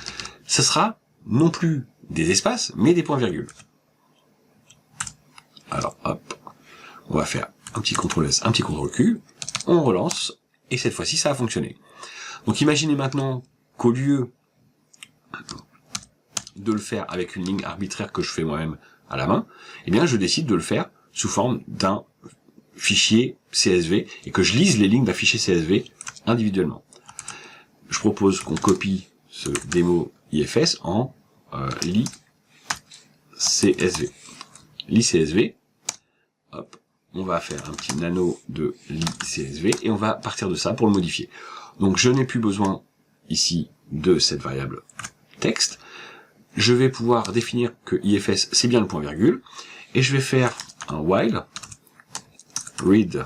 ce sera non plus des espaces, mais des points-virgules. Alors, hop, on va faire un petit CTRL-S, un petit CTRL-Q, on relance, et cette fois-ci, ça a fonctionné. Donc imaginez maintenant qu'au lieu de le faire avec une ligne arbitraire que je fais moi-même à la main, eh bien je décide de le faire sous forme d'un fichier CSV, et que je lise les lignes d'un fichier CSV individuellement. Je propose qu'on copie ce démo IFS en li.csv. Li.csv, hop, on va faire un petit nano de li.csv et on va partir de ça pour le modifier. Donc je n'ai plus besoin ici de cette variable texte. Je vais pouvoir définir que IFS c'est bien le point virgule et je vais faire un while read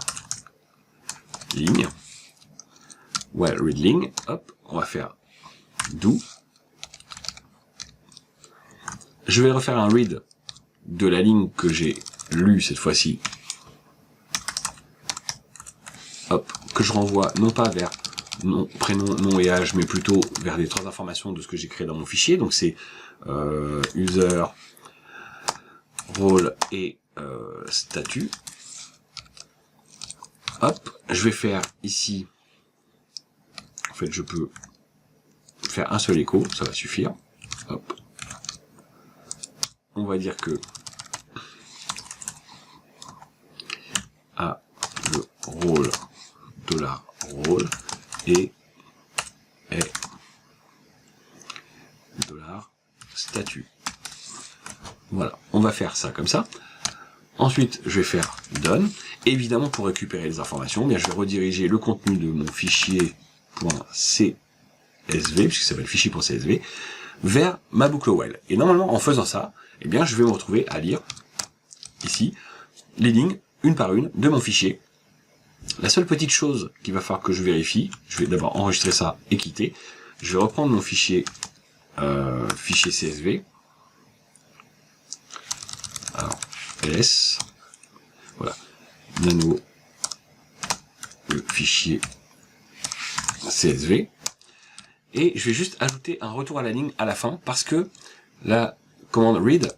ligne. While read ligne, hop, on va faire do. Je vais refaire un read de la ligne que j'ai lue cette fois-ci. Hop, que je renvoie non pas vers nom, prénom, nom et âge, mais plutôt vers les trois informations de ce que j'ai créé dans mon fichier. Donc c'est user, rôle et statut. Hop, je vais faire ici, en fait je peux faire un seul écho, ça va suffire. Hop. On va dire que a le rôle $rôle et est $statut. Voilà, on va faire ça comme ça. Ensuite, je vais faire done. Évidemment, pour récupérer les informations, bien, je vais rediriger le contenu de mon fichier .csv, puisque ça s'appelle fichier.csv, vers ma boucle while. Et normalement, en faisant ça, eh bien, je vais me retrouver à lire ici les lignes une par une de mon fichier. La seule petite chose qu'il va falloir que je vérifie, je vais d'abord enregistrer ça et quitter. Je vais reprendre mon fichier fichier CSV. Alors, ls, voilà, nano, le fichier CSV. Et je vais juste ajouter un retour à la ligne à la fin parce que la commande read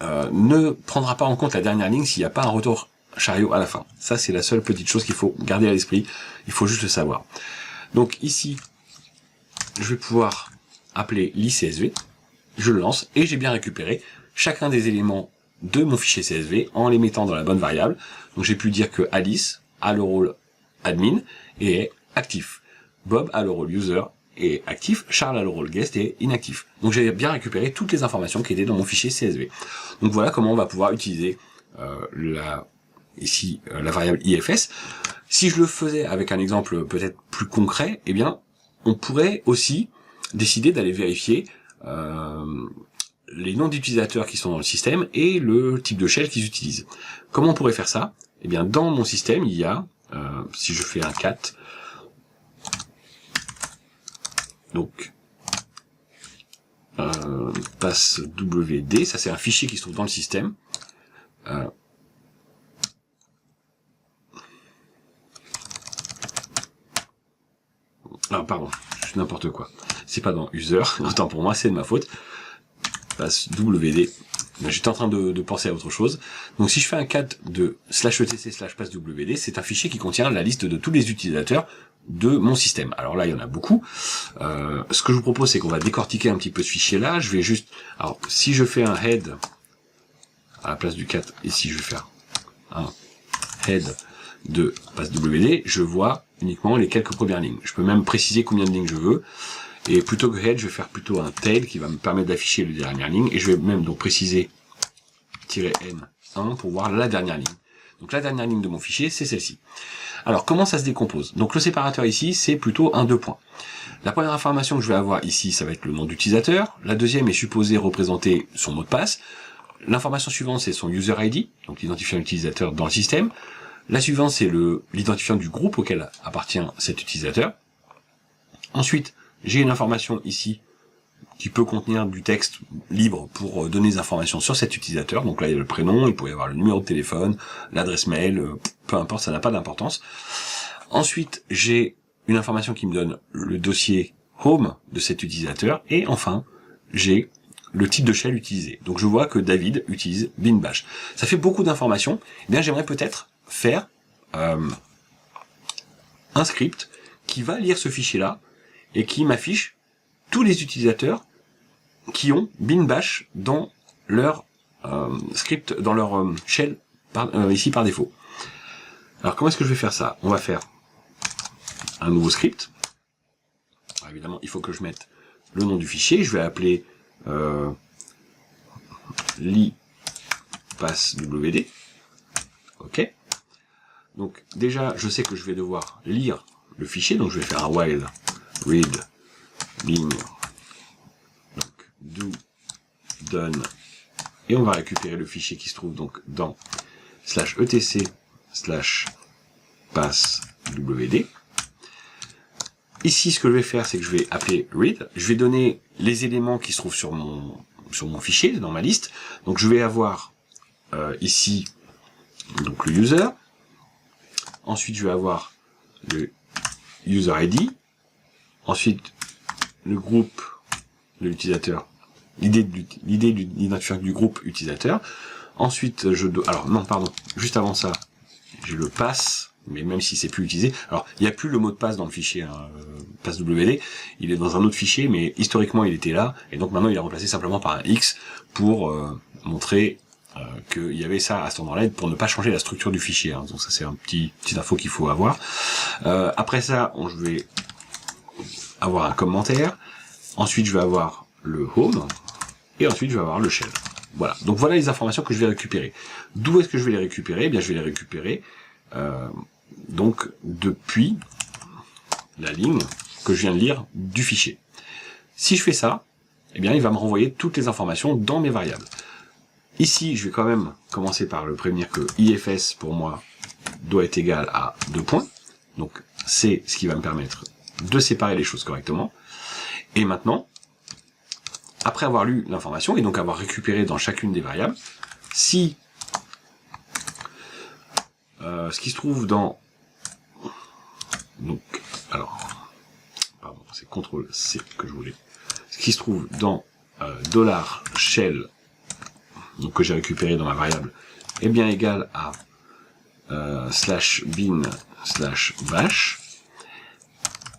ne prendra pas en compte la dernière ligne s'il n'y a pas un retour chariot à la fin. Ça, c'est la seule petite chose qu'il faut garder à l'esprit. Il faut juste le savoir. Donc ici, je vais pouvoir appeler li.csv. Je le lance et j'ai bien récupéré chacun des éléments de mon fichier CSV en les mettant dans la bonne variable. Donc j'ai pu dire que Alice a le rôle admin et est actif. Bob a le rôle user et est actif. Charles a le rôle guest et est inactif. Donc j'ai bien récupéré toutes les informations qui étaient dans mon fichier CSV. Donc voilà comment on va pouvoir utiliser la variable IFS. Si je le faisais avec un exemple peut-être plus concret, eh bien on pourrait aussi décider d'aller vérifier les noms d'utilisateurs qui sont dans le système et le type de shell qu'ils utilisent. Comment on pourrait faire ça? Eh bien, dans mon système, il y a, si je fais un cat, donc passe wd, ça c'est un fichier qui se trouve dans le système. Ah, pardon, je suis n'importe quoi. C'est pas dans user, autant pour moi, c'est de ma faute. Passe WD. J'étais en train de penser à autre chose. Donc si je fais un cat de /etc/passwd, c'est un fichier qui contient la liste de tous les utilisateurs de mon système. Alors là, il y en a beaucoup. Ce que je vous propose, c'est qu'on va décortiquer un petit peu ce fichier-là. Je vais juste... Alors, si je fais un head à la place du cat, ici, je vais faire un head de passwd, je vois uniquement les quelques premières lignes. Je peux même préciser combien de lignes je veux. Et plutôt que head, je vais faire plutôt un tail qui va me permettre d'afficher les dernières lignes. Et je vais même donc préciser -n1 pour voir la dernière ligne. Donc la dernière ligne de mon fichier, c'est celle-ci. Alors comment ça se décompose? Donc le séparateur ici, c'est plutôt un 2 points. La première information que je vais avoir ici, ça va être le nom d'utilisateur. La deuxième est supposée représenter son mot de passe. L'information suivante, c'est son user ID, donc l'identifiant utilisateur dans le système. La suivante, c'est l'identifiant du groupe auquel appartient cet utilisateur. Ensuite, j'ai une information ici qui peut contenir du texte libre pour donner des informations sur cet utilisateur. Donc là, il y a le prénom, il peut y avoir le numéro de téléphone, l'adresse mail, peu importe, ça n'a pas d'importance. Ensuite, j'ai une information qui me donne le dossier home de cet utilisateur. Et enfin, j'ai le type de shell utilisé. Donc je vois que David utilise binbash. Ça fait beaucoup d'informations. Eh bien, j'aimerais peut-être faire un script qui va lire ce fichier-là et qui m'affiche tous les utilisateurs qui ont binbash dans leur script, dans leur shell ici par défaut. Alors comment est-ce que je vais faire ça? On va faire un nouveau script. Alors, évidemment, il faut que je mette le nom du fichier. Je vais appeler li_passwd. Ok. Donc déjà, je sais que je vais devoir lire le fichier, donc je vais faire un while read ligne, donc do done, et on va récupérer le fichier qui se trouve donc dans /etc/passwd. Ici, ce que je vais faire, c'est que je vais appeler read. Je vais donner les éléments qui se trouvent sur mon fichier, dans ma liste. Donc je vais avoir ici donc le user. Ensuite, je vais avoir le user ID. Ensuite, le groupe de l'utilisateur, l'idée de l'identifiant du groupe utilisateur. Ensuite, alors non, pardon, juste avant ça, j'ai le pass, mais même si c'est plus utilisé. Alors, il n'y a plus le mot de passe dans le fichier passwd, il est dans un autre fichier, mais historiquement il était là, et donc maintenant il est remplacé simplement par un X pour montrer qu'il y avait ça à cet endroit-là, pour ne pas changer la structure du fichier. Hein. Donc ça c'est un petit info qu'il faut avoir. Après ça, je vais avoir un commentaire. Ensuite, je vais avoir le home. Et ensuite, je vais avoir le shell. Voilà. Donc voilà les informations que je vais récupérer. D'où est-ce que je vais les récupérer? Eh bien, je vais les récupérer donc depuis la ligne que je viens de lire du fichier. Si je fais ça, eh bien, il va me renvoyer toutes les informations dans mes variables. Ici, je vais quand même commencer par le prévenir que ifs pour moi doit être égal à 2 points. Donc c'est ce qui va me permettre de séparer les choses correctement. Et maintenant, après avoir lu l'information et donc avoir récupéré dans chacune des variables, si ce qui se trouve dans donc alors pardon, c'est CTRL-C que je voulais, ce qui se trouve dans $shell, donc que j'ai récupéré dans ma variable, est bien égal à /bin/bash.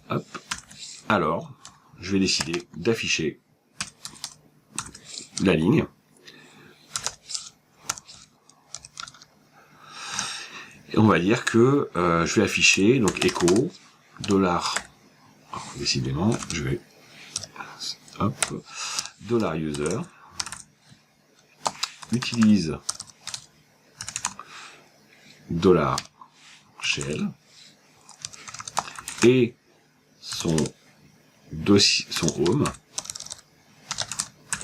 Hop. Alors, je vais décider d'afficher la ligne. Et on va dire que je vais afficher donc echo $. Alors, décidément, je vais hop $user utilise $shell et son dossier, son home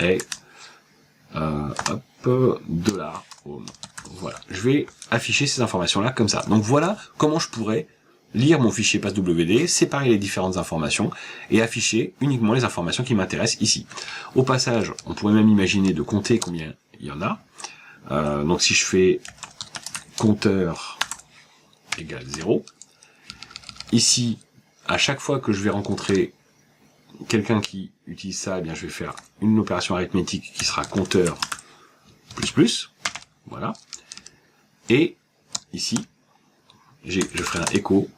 est $home. Voilà, je vais afficher ces informations là comme ça. Donc voilà comment je pourrais lire mon fichier passwd, séparer les différentes informations et afficher uniquement les informations qui m'intéressent ici. Au passage, on pourrait même imaginer de compter combien il y en a. Donc si je fais compteur égale 0, ici à chaque fois que je vais rencontrer quelqu'un qui utilise ça, eh bien, je vais faire une opération arithmétique qui sera compteur plus, voilà. Et ici, je ferai un écho,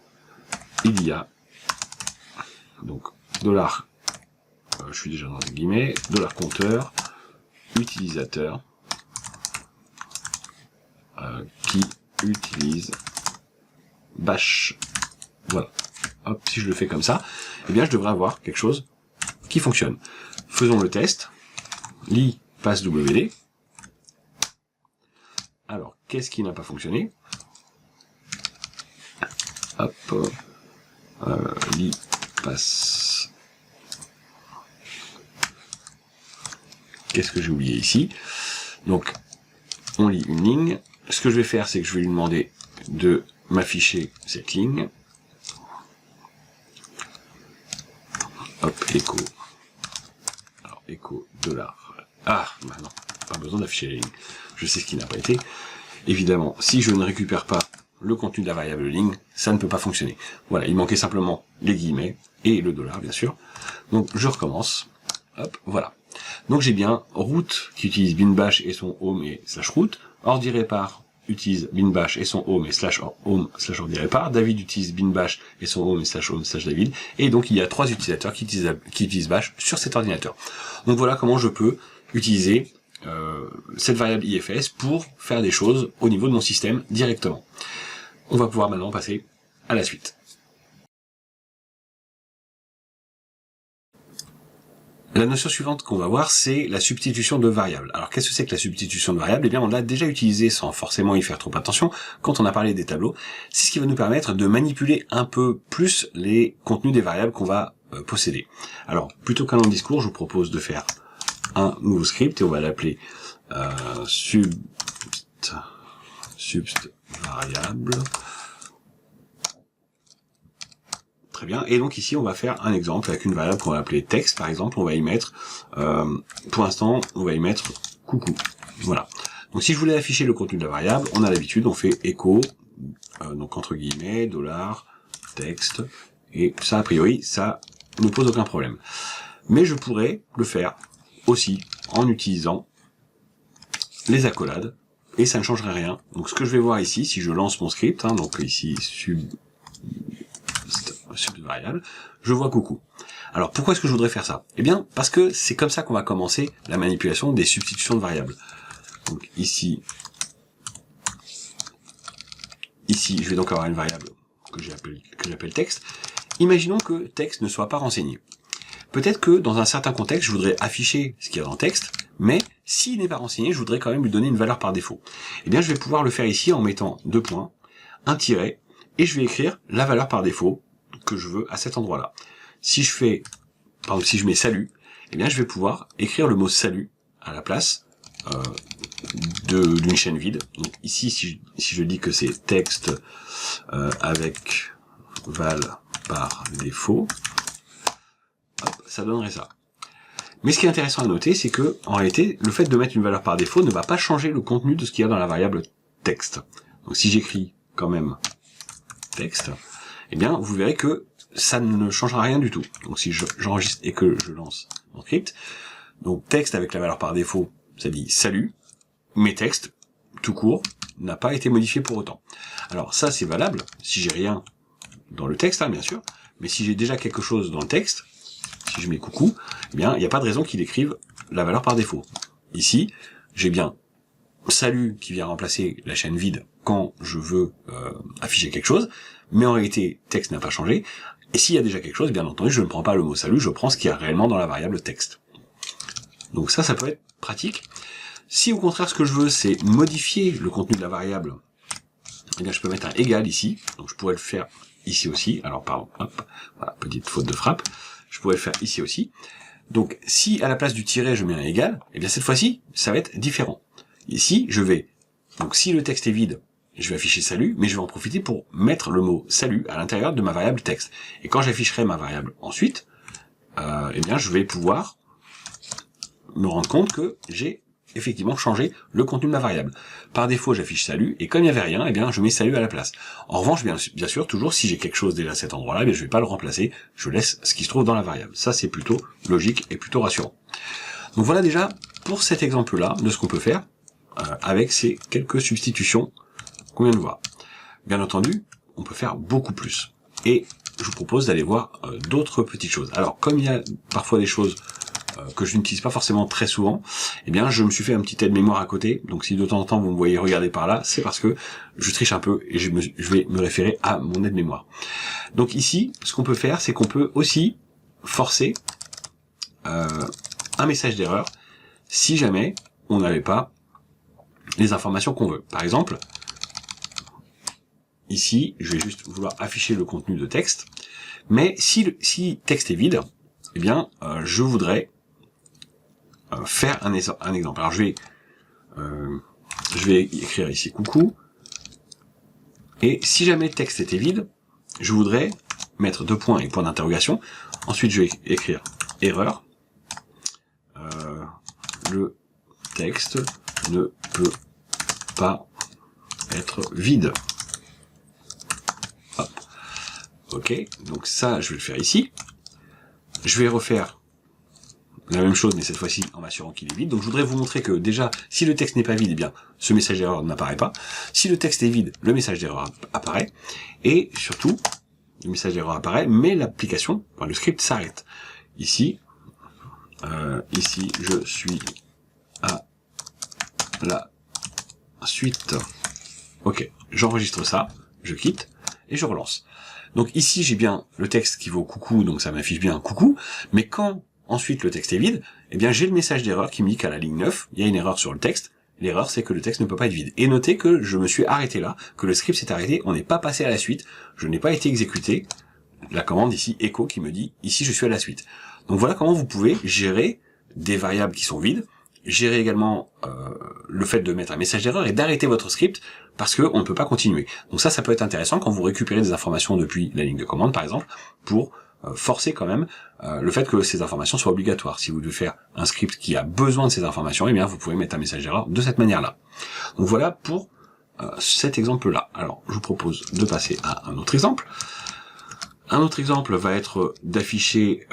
il y a, donc, dollar, je suis déjà dans les guillemets, dollar compteur, utilisateur, qui utilise bash. Voilà. Hop, si je le fais comme ça, eh bien je devrais avoir quelque chose qui fonctionne. Faisons le test. Li passe WD. Alors, qu'est-ce qui n'a pas fonctionné? Hop. Li passe. Qu'est-ce que j'ai oublié ici? Donc, on lit une ligne. Ce que je vais faire, c'est que je vais lui demander de m'afficher cette ligne. Hop, écho. Alors, écho dollar. Ah, bah non, pas besoin d'afficher la ligne. Je sais ce qui n'a pas été. Évidemment, si je ne récupère pas le contenu de la variable ligne, ça ne peut pas fonctionner. Voilà, il manquait simplement les guillemets et le dollar, bien sûr. Donc, je recommence. Hop, voilà. Donc, j'ai bien root qui utilise bin bash et son home et slash root. Ordi répar utilise bin bash et son home et slash home slash ordi répar. David utilise bin bash et son home slash David. Et donc, il y a 3 utilisateurs qui utilisent bash sur cet ordinateur. Donc, voilà comment je peux utiliser cette variable IFS pour faire des choses au niveau de mon système directement. On va pouvoir maintenant passer à la suite. La notion suivante qu'on va voir, c'est la substitution de variables. Alors, qu'est-ce que c'est que la substitution de variables? Eh bien, on l'a déjà utilisé sans forcément y faire trop attention quand on a parlé des tableaux. C'est ce qui va nous permettre de manipuler un peu plus les contenus des variables qu'on va posséder. Alors, plutôt qu'un long discours, je vous propose de faire un nouveau script et on va l'appeler subst variable. Très bien. Et donc ici, on va faire un exemple avec une variable qu'on va appeler texte, par exemple. On va y mettre, pour l'instant, on va y mettre coucou. Voilà. Donc si je voulais afficher le contenu de la variable, on a l'habitude, on fait écho, donc entre guillemets, dollar, texte, et ça, a priori, ça ne pose aucun problème. Mais je pourrais le faire aussi en utilisant les accolades, et ça ne changerait rien. Donc ce que je vais voir ici, si je lance mon script, hein, donc ici, subst variable, je vois coucou. Alors pourquoi est-ce que je voudrais faire ça? Eh bien parce que c'est comme ça qu'on va commencer la manipulation des substitutions de variables. Donc ici, je vais donc avoir une variable que j'appelle texte. Imaginons que texte ne soit pas renseigné. Peut-être que dans un certain contexte, je voudrais afficher ce qu'il y a dans le texte, mais s'il n'est pas renseigné, je voudrais quand même lui donner une valeur par défaut. Eh bien je vais pouvoir le faire ici en mettant 2 points, un tiret, et je vais écrire la valeur par défaut que je veux à cet endroit-là. Si je fais, par exemple, si je mets salut, eh bien, je vais pouvoir écrire le mot salut à la place d'une chaîne vide. Donc ici, si je dis que c'est texte avec val par défaut, hop, ça donnerait ça. Mais ce qui est intéressant à noter, c'est que en réalité, le fait de mettre une valeur par défaut ne va pas changer le contenu de ce qu'il y a dans la variable texte. Donc si j'écris quand même texte, eh bien, vous verrez que ça ne changera rien du tout. Donc, si j'enregistre et que je lance mon script, donc texte avec la valeur par défaut, ça dit salut, mais texte, tout court, n'a pas été modifié pour autant. Alors, ça, c'est valable si j'ai rien dans le texte, hein, bien sûr, mais si j'ai déjà quelque chose dans le texte, si je mets coucou, eh bien, il n'y a pas de raison qu'il écrive la valeur par défaut. Ici, j'ai bien salut qui vient remplacer la chaîne vide quand je veux afficher quelque chose, mais en réalité, texte n'a pas changé. Et s'il y a déjà quelque chose, bien entendu, je ne prends pas le mot salut, je prends ce qu'il y a réellement dans la variable texte. Donc ça peut être pratique. Si au contraire, ce que je veux, c'est modifier le contenu de la variable, eh bien, je peux mettre un égal ici. Donc je pourrais le faire ici aussi. Alors, pardon, hop, voilà, petite faute de frappe. Je pourrais le faire ici aussi. Donc, si à la place du tiret, je mets un égal, eh bien, cette fois-ci, ça va être différent. Ici, je vais, donc si le texte est vide, je vais afficher salut, mais je vais en profiter pour mettre le mot salut à l'intérieur de ma variable texte. Et quand j'afficherai ma variable ensuite, eh bien, je vais pouvoir me rendre compte que j'ai effectivement changer le contenu de ma variable. Par défaut, j'affiche salut, et comme il n'y avait rien, eh bien, je mets salut à la place. En revanche, bien sûr, toujours, si j'ai quelque chose déjà à cet endroit-là, eh bien, je vais pas le remplacer, je laisse ce qui se trouve dans la variable. Ça, c'est plutôt logique et plutôt rassurant. Donc voilà déjà pour cet exemple-là de ce qu'on peut faire avec ces quelques substitutions qu'on vient de voir. Bien entendu, on peut faire beaucoup plus. Et je vous propose d'aller voir d'autres petites choses. Alors, comme il y a parfois des choses que je n'utilise pas forcément très souvent, eh bien, je me suis fait un petit aide-mémoire à côté. Donc, si de temps en temps vous me voyez regarder par là, c'est parce que je triche un peu et je vais me référer à mon aide-mémoire. Donc ici, ce qu'on peut faire, c'est qu'on peut aussi forcer un message d'erreur si jamais on n'avait pas les informations qu'on veut. Par exemple, ici, je vais juste vouloir afficher le contenu de texte, mais si texte est vide, eh bien, je voudrais faire un exemple. Alors, je vais écrire ici coucou, et si jamais texte était vide, je voudrais mettre 2 points et point d'interrogation. Ensuite, je vais écrire erreur. Le texte ne peut pas être vide. Hop. Ok, donc ça, je vais le faire ici. Je vais refaire la même chose, mais cette fois-ci en m'assurant qu'il est vide. Donc je voudrais vous montrer que déjà, si le texte n'est pas vide, eh bien, ce message d'erreur n'apparaît pas. Si le texte est vide, le message d'erreur apparaît. Et surtout, le message d'erreur apparaît, mais l'application, enfin, le script s'arrête. Ici, je suis à la suite. Ok, j'enregistre ça, je quitte et je relance. Donc ici j'ai bien le texte qui vaut coucou, donc ça m'affiche bien coucou, mais quand ensuite le texte est vide, eh bien j'ai le message d'erreur qui me dit qu'à la ligne 9, il y a une erreur sur le texte. L'erreur, c'est que le texte ne peut pas être vide. Et notez que je me suis arrêté là, que le script s'est arrêté, on n'est pas passé à la suite, je n'ai pas été exécuté. La commande ici, echo, qui me dit, ici je suis à la suite. Donc voilà comment vous pouvez gérer des variables qui sont vides, gérer également le fait de mettre un message d'erreur et d'arrêter votre script parce que on ne peut pas continuer. Donc ça peut être intéressant quand vous récupérez des informations depuis la ligne de commande, par exemple, pour forcer quand même le fait que ces informations soient obligatoires. Si vous devez faire un script qui a besoin de ces informations, eh bien vous pouvez mettre un message d'erreur de cette manière-là. Donc voilà pour cet exemple-là. Alors je vous propose de passer à un autre exemple. Un autre exemple va être d'afficher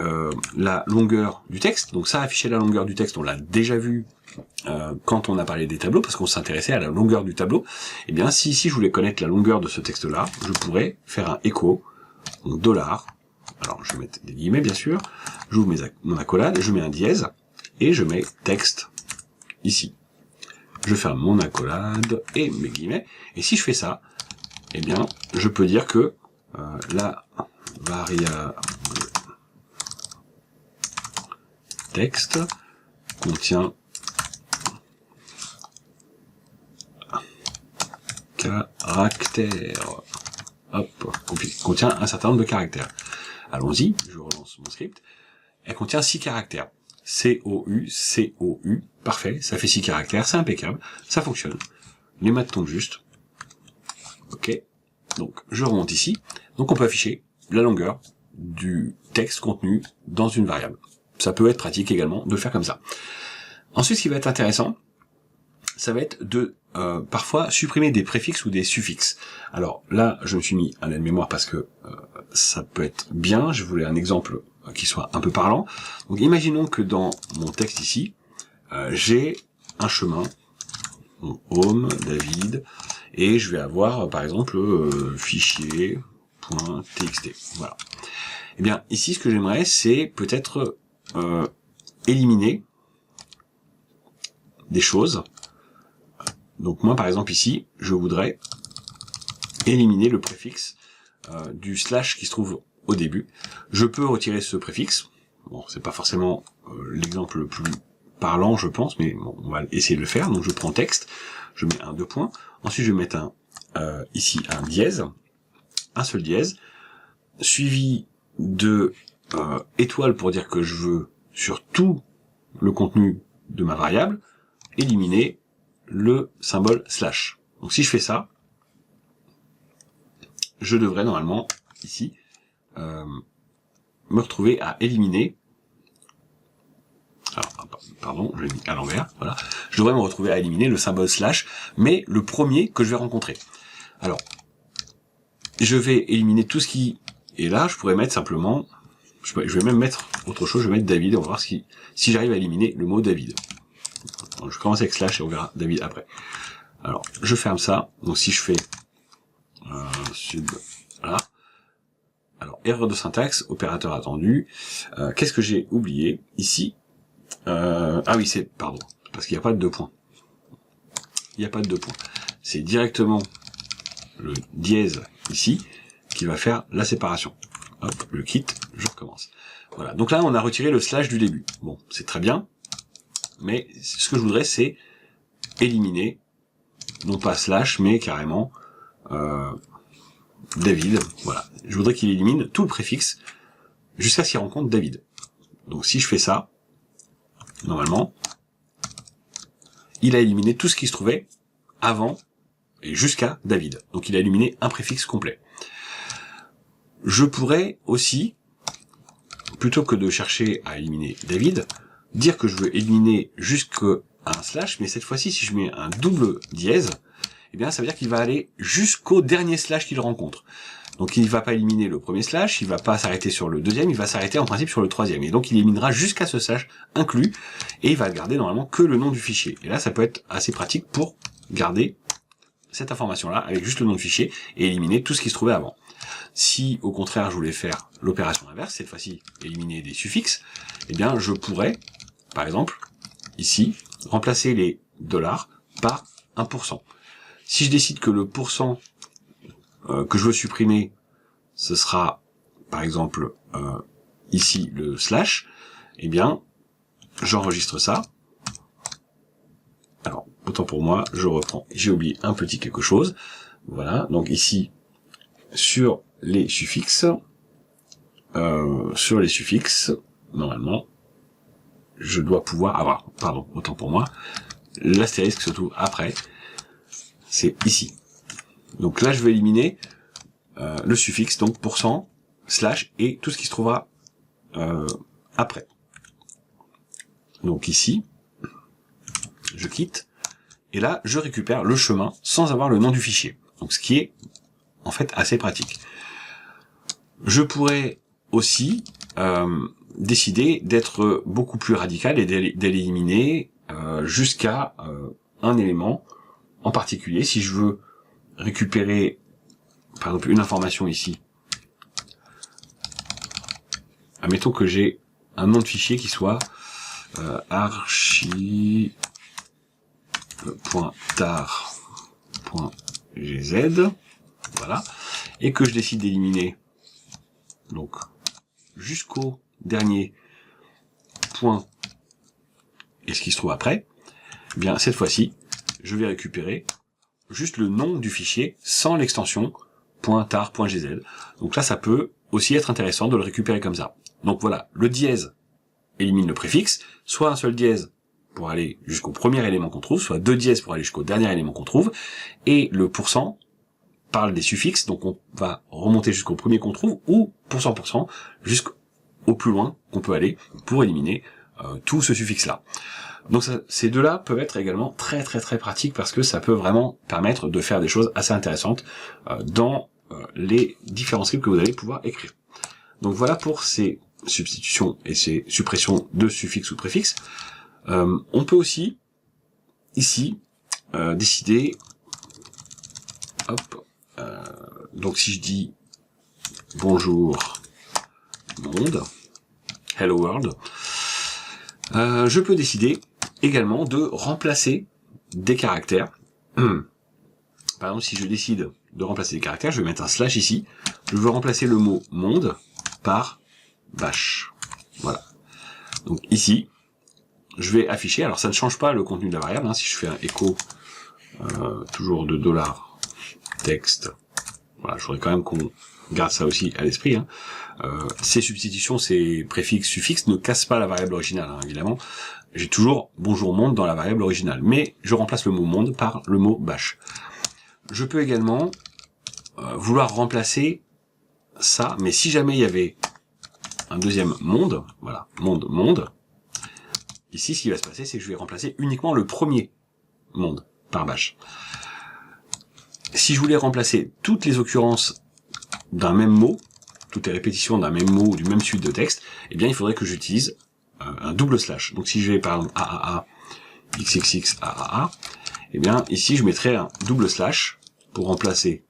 la longueur du texte. Donc ça, afficher la longueur du texte, on l'a déjà vu quand on a parlé des tableaux, parce qu'on s'intéressait à la longueur du tableau. Eh bien, si je voulais connaître la longueur de ce texte-là, je pourrais faire un echo, donc $. Alors, je vais mettre des guillemets, bien sûr. J'ouvre mon accolade, je mets un dièse, et je mets texte ici. Je ferme mon accolade et mes guillemets. Et si je fais ça, eh bien, je peux dire que la variable texte contient caractère. Hop, contient un certain nombre de caractères. Allons-y, je relance mon script. Elle contient 6 caractères. C-O-U, C-O-U. Parfait, ça fait 6 caractères, c'est impeccable, ça fonctionne. Les maths tombent juste. Ok, donc je remonte ici. Donc on peut afficher la longueur du texte contenu dans une variable. Ça peut être pratique également de le faire comme ça. Ensuite, ce qui va être intéressant, ça va être de parfois supprimer des préfixes ou des suffixes. Alors là, je me suis mis un aide-mémoire parce que ça peut être bien. Je voulais un exemple qui soit un peu parlant. Donc imaginons que dans mon texte ici, j'ai un chemin, donc home, David, et je vais avoir par exemple fichier.txt. Voilà. Eh bien ici, ce que j'aimerais, c'est peut-être éliminer des choses. Donc moi, par exemple, ici, je voudrais éliminer le préfixe du slash qui se trouve au début. Je peux retirer ce préfixe. Bon, c'est pas forcément l'exemple le plus parlant, je pense, mais bon, on va essayer de le faire. Donc je prends texte, je mets un 2 points. Ensuite, je vais mettre ici un dièse, un seul dièse, suivi de étoile pour dire que je veux, sur tout le contenu de ma variable, éliminer le symbole slash. Donc si je fais ça, je devrais normalement, ici, me retrouver à éliminer Alors, pardon, je l'ai mis à l'envers, voilà. Je devrais me retrouver à éliminer le symbole slash, mais le premier que je vais rencontrer. Alors, je vais éliminer tout ce qui est là, je pourrais mettre simplement, je vais même mettre autre chose, je vais mettre David, on va voir si j'arrive à éliminer le mot David. Donc, je commence avec slash et on verra David après. Alors, je ferme ça, donc si je fais sub, voilà. Alors, erreur de syntaxe, opérateur attendu. Qu'est-ce que j'ai oublié ici? Ah oui, pardon, parce qu'il n'y a pas de deux points. Il n'y a pas de deux points. C'est directement le dièse ici qui va faire la séparation. Hop, je quitte, je recommence. Voilà, donc là on a retiré le slash du début. Bon, c'est très bien, mais ce que je voudrais c'est éliminer, non pas slash, mais carrément David. Voilà, je voudrais qu'il élimine tout le préfixe jusqu'à ce qu'il rencontre David. Donc si je fais ça, normalement, il a éliminé tout ce qui se trouvait avant et jusqu'à David. Donc il a éliminé un préfixe complet. Je pourrais aussi, plutôt que de chercher à éliminer David, dire que je veux éliminer jusqu'à un slash, mais cette fois-ci, si je mets un double dièse, eh bien ça veut dire qu'il va aller jusqu'au dernier slash qu'il rencontre. Donc il ne va pas éliminer le premier slash, il va pas s'arrêter sur le deuxième, il va s'arrêter en principe sur le troisième. Et donc il éliminera jusqu'à ce slash inclus, et il va garder normalement que le nom du fichier. Et là ça peut être assez pratique pour garder cette information-là avec juste le nom du fichier et éliminer tout ce qui se trouvait avant. Si au contraire je voulais faire l'opération inverse, cette fois-ci éliminer des suffixes, eh bien je pourrais, par exemple, ici, remplacer les dollars par 1%. Si je décide que le pourcent que je veux supprimer, ce sera par exemple ici le slash, eh bien j'enregistre ça. Alors, autant pour moi, je reprends. J'ai oublié un petit quelque chose. Voilà, donc ici, sur les suffixes, normalement, je dois pouvoir avoir, pardon, autant pour moi, l'astérisque se trouve après, c'est ici. Donc là, je vais éliminer le suffixe, donc %, slash, et tout ce qui se trouvera après. Donc ici, je quitte, et là, je récupère le chemin sans avoir le nom du fichier. Donc ce qui est, en fait, assez pratique. Je pourrais aussi décider d'être beaucoup plus radical et d'éliminer jusqu'à un élément en particulier. Si je veux récupérer, par exemple, une information ici, admettons que j'ai un nom de fichier qui soit archi.tar.gz, voilà, et que je décide d'éliminer donc jusqu'au dernier point et ce qui se trouve après, eh bien cette fois-ci, je vais récupérer juste le nom du fichier sans l'extension .tar.gz. Donc là, ça peut aussi être intéressant de le récupérer comme ça. Donc voilà, le dièse élimine le préfixe, soit un seul dièse pour aller jusqu'au premier élément qu'on trouve, soit deux dièses pour aller jusqu'au dernier élément qu'on trouve, et le pourcent parle des suffixes, donc on va remonter jusqu'au premier qu'on trouve, ou %, jusqu'au plus loin qu'on peut aller pour éliminer tout ce suffixe-là. Donc ces deux-là peuvent être également très très très pratiques parce que ça peut vraiment permettre de faire des choses assez intéressantes dans les différents scripts que vous allez pouvoir écrire. Donc voilà pour ces substitutions et ces suppressions de suffixes ou préfixes. On peut aussi ici décider, hop, donc si je dis bonjour monde, hello world, je peux décider également de remplacer des caractères. Par exemple, si je décide de remplacer des caractères, je vais mettre un slash ici. Je veux remplacer le mot monde par bash. Voilà. Donc ici, je vais afficher. Alors ça ne change pas le contenu de la variable. Hein, si je fais un echo toujours de $texte. Voilà, je voudrais quand même qu'on garde ça aussi à l'esprit. Hein. Ces substitutions, ces préfixes, suffixes ne cassent pas la variable originale, hein, évidemment. J'ai toujours bonjour monde dans la variable originale, mais je remplace le mot monde par le mot bash. Je peux également vouloir remplacer ça, mais si jamais il y avait un deuxième monde, voilà, monde, ici, ce qui va se passer, c'est que je vais remplacer uniquement le premier monde par bash. Si je voulais remplacer toutes les occurrences d'un même mot, toutes les répétitions d'un même mot ou d'une même suite de texte, eh bien, il faudrait que j'utilise un double slash. Donc, si je vais par exemple AAA, XXX, AAA, eh bien, ici, je mettrai un double slash pour remplacer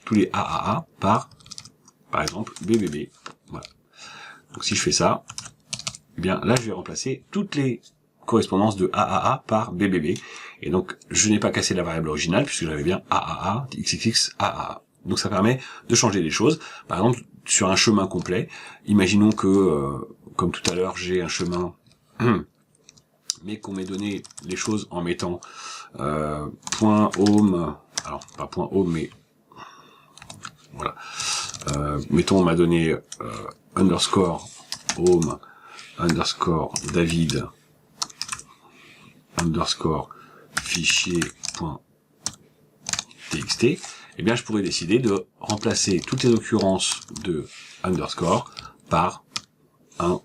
tous les AAA par exemple, BBB. Voilà. Donc, si je fais ça, eh bien, là, je vais remplacer toutes les correspondances de AAA par BBB. Et donc, je n'ai pas cassé la variable originale puisque j'avais bien AAA, XXX, AAA. Donc, ça permet de changer les choses. Par exemple, sur un chemin complet, imaginons que, comme tout à l'heure, j'ai un chemin, mais qu'on m'ait donné les choses en mettant point home, alors pas point home, mais voilà. Mettons, on m'a donné underscore home, underscore David, underscore fichier.txt, eh bien, je pourrais décider de remplacer toutes les occurrences de underscore par un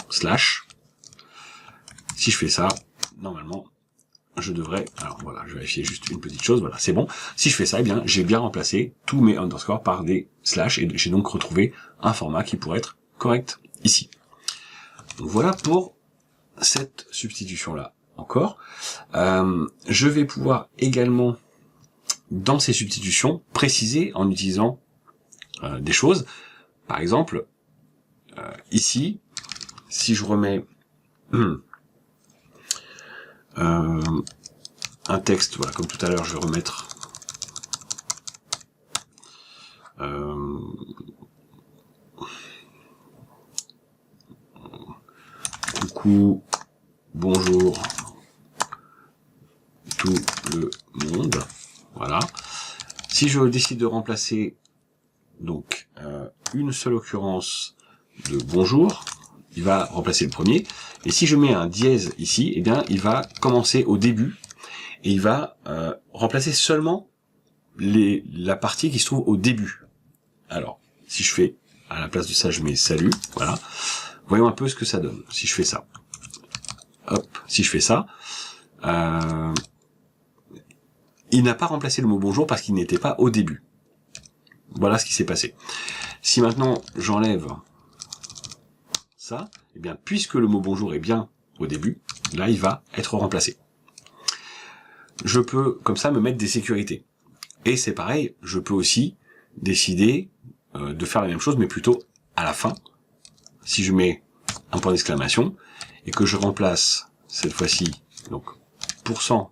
slash. Si je fais ça, normalement, je devrais, alors voilà, je vais vérifier juste une petite chose, voilà, c'est bon. Si je fais ça, eh bien, j'ai bien remplacé tous mes underscores par des slash, et j'ai donc retrouvé un format qui pourrait être correct ici. Donc voilà pour cette substitution-là. Encore, je vais pouvoir également, dans ces substitutions, préciser en utilisant des choses. Par exemple, ici, si je remets un texte, voilà, comme tout à l'heure, je vais remettre coucou, bonjour tout le monde, voilà. Si je décide de remplacer donc une seule occurrence de bonjour, il va remplacer le premier, et si je mets un dièse ici, eh bien il va commencer au début, et il va remplacer seulement la partie qui se trouve au début. Alors, si je fais, à la place de ça, je mets salut, voilà. Voyons un peu ce que ça donne, si je fais ça. Hop, si je fais ça, il n'a pas remplacé le mot bonjour parce qu'il n'était pas au début. Voilà ce qui s'est passé. Si maintenant j'enlève ça, eh bien, puisque le mot bonjour est bien au début, là, il va être remplacé. Je peux, comme ça, me mettre des sécurités. Et c'est pareil, je peux aussi décider de faire la même chose, mais plutôt à la fin. Si je mets un point d'exclamation, et que je remplace, cette fois-ci, donc, pourcent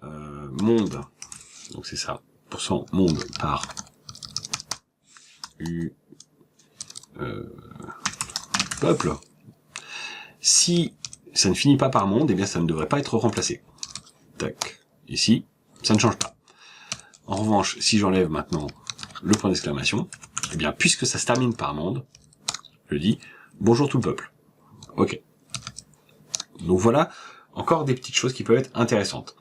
monde, donc c'est ça, pourcent monde par peuple. Si ça ne finit pas par monde, eh bien ça ne devrait pas être remplacé. Tac. Ici, ça ne change pas. En revanche, si j'enlève maintenant le point d'exclamation, eh bien puisque ça se termine par monde, je dis bonjour tout le peuple. Ok. Donc voilà, encore des petites choses qui peuvent être intéressantes.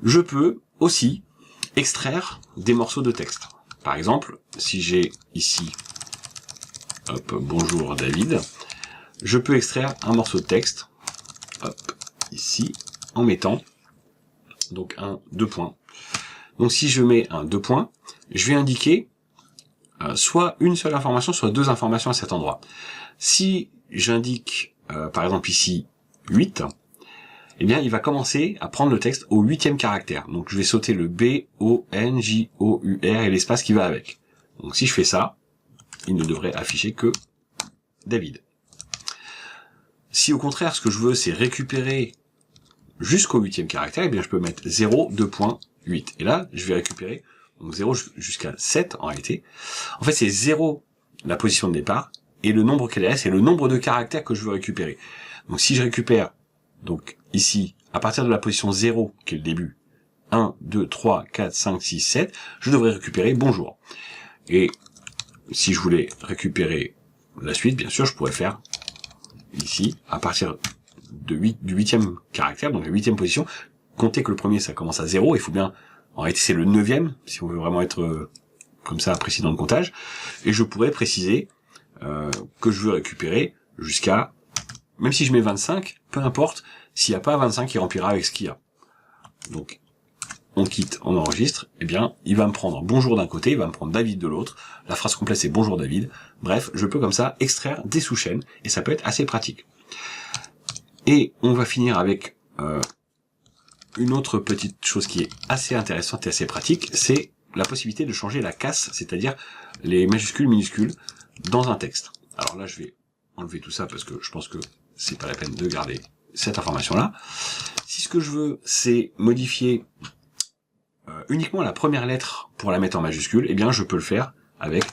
Je peux aussi extraire des morceaux de texte. Par exemple, si j'ai ici, hop, bonjour David, je peux extraire un morceau de texte, hop, ici, en mettant, donc un 2 points. Donc si je mets un 2 points, je vais indiquer soit une seule information, soit deux informations à cet endroit. Si j'indique, par exemple ici, 8, eh bien, il va commencer à prendre le texte au 8e caractère. Donc, je vais sauter le B, O, N, J, O, U, R et l'espace qui va avec. Donc, si je fais ça, il ne devrait afficher que David. Si au contraire, ce que je veux, c'est récupérer jusqu'au 8e caractère, eh bien, je peux mettre 0, 2.8. Et là, je vais récupérer, donc 0 jusqu'à 7 en réalité. En fait, c'est 0 la position de départ, et le nombre qu'elle est, c'est le nombre de caractères que je veux récupérer. Donc, si je récupère, donc, ici, à partir de la position 0, qui est le début, 1, 2, 3, 4, 5, 6, 7, je devrais récupérer bonjour. Et si je voulais récupérer la suite, bien sûr, je pourrais faire ici, à partir de du 8e caractère, donc la 8e position, compter que le premier, ça commence à 0, il faut bien, en réalité, c'est le 9e, si on veut vraiment être comme ça précis dans le comptage, et je pourrais préciser que je veux récupérer jusqu'à, même si je mets 25, peu importe, s'il n'y a pas 25, il remplira avec ce qu'il y a. Donc, on quitte, on enregistre, eh bien, il va me prendre bonjour d'un côté, il va me prendre David de l'autre, la phrase complète c'est bonjour David, bref, je peux comme ça extraire des sous-chaînes, et ça peut être assez pratique. Et on va finir avec une autre petite chose qui est assez intéressante et assez pratique, c'est la possibilité de changer la casse, c'est-à-dire les majuscules, minuscules, dans un texte. Alors là, je vais enlever tout ça parce que je pense que c'est pas la peine de garder cette information-là. Si ce que je veux, c'est modifier uniquement la première lettre pour la mettre en majuscule, eh bien, je peux le faire avec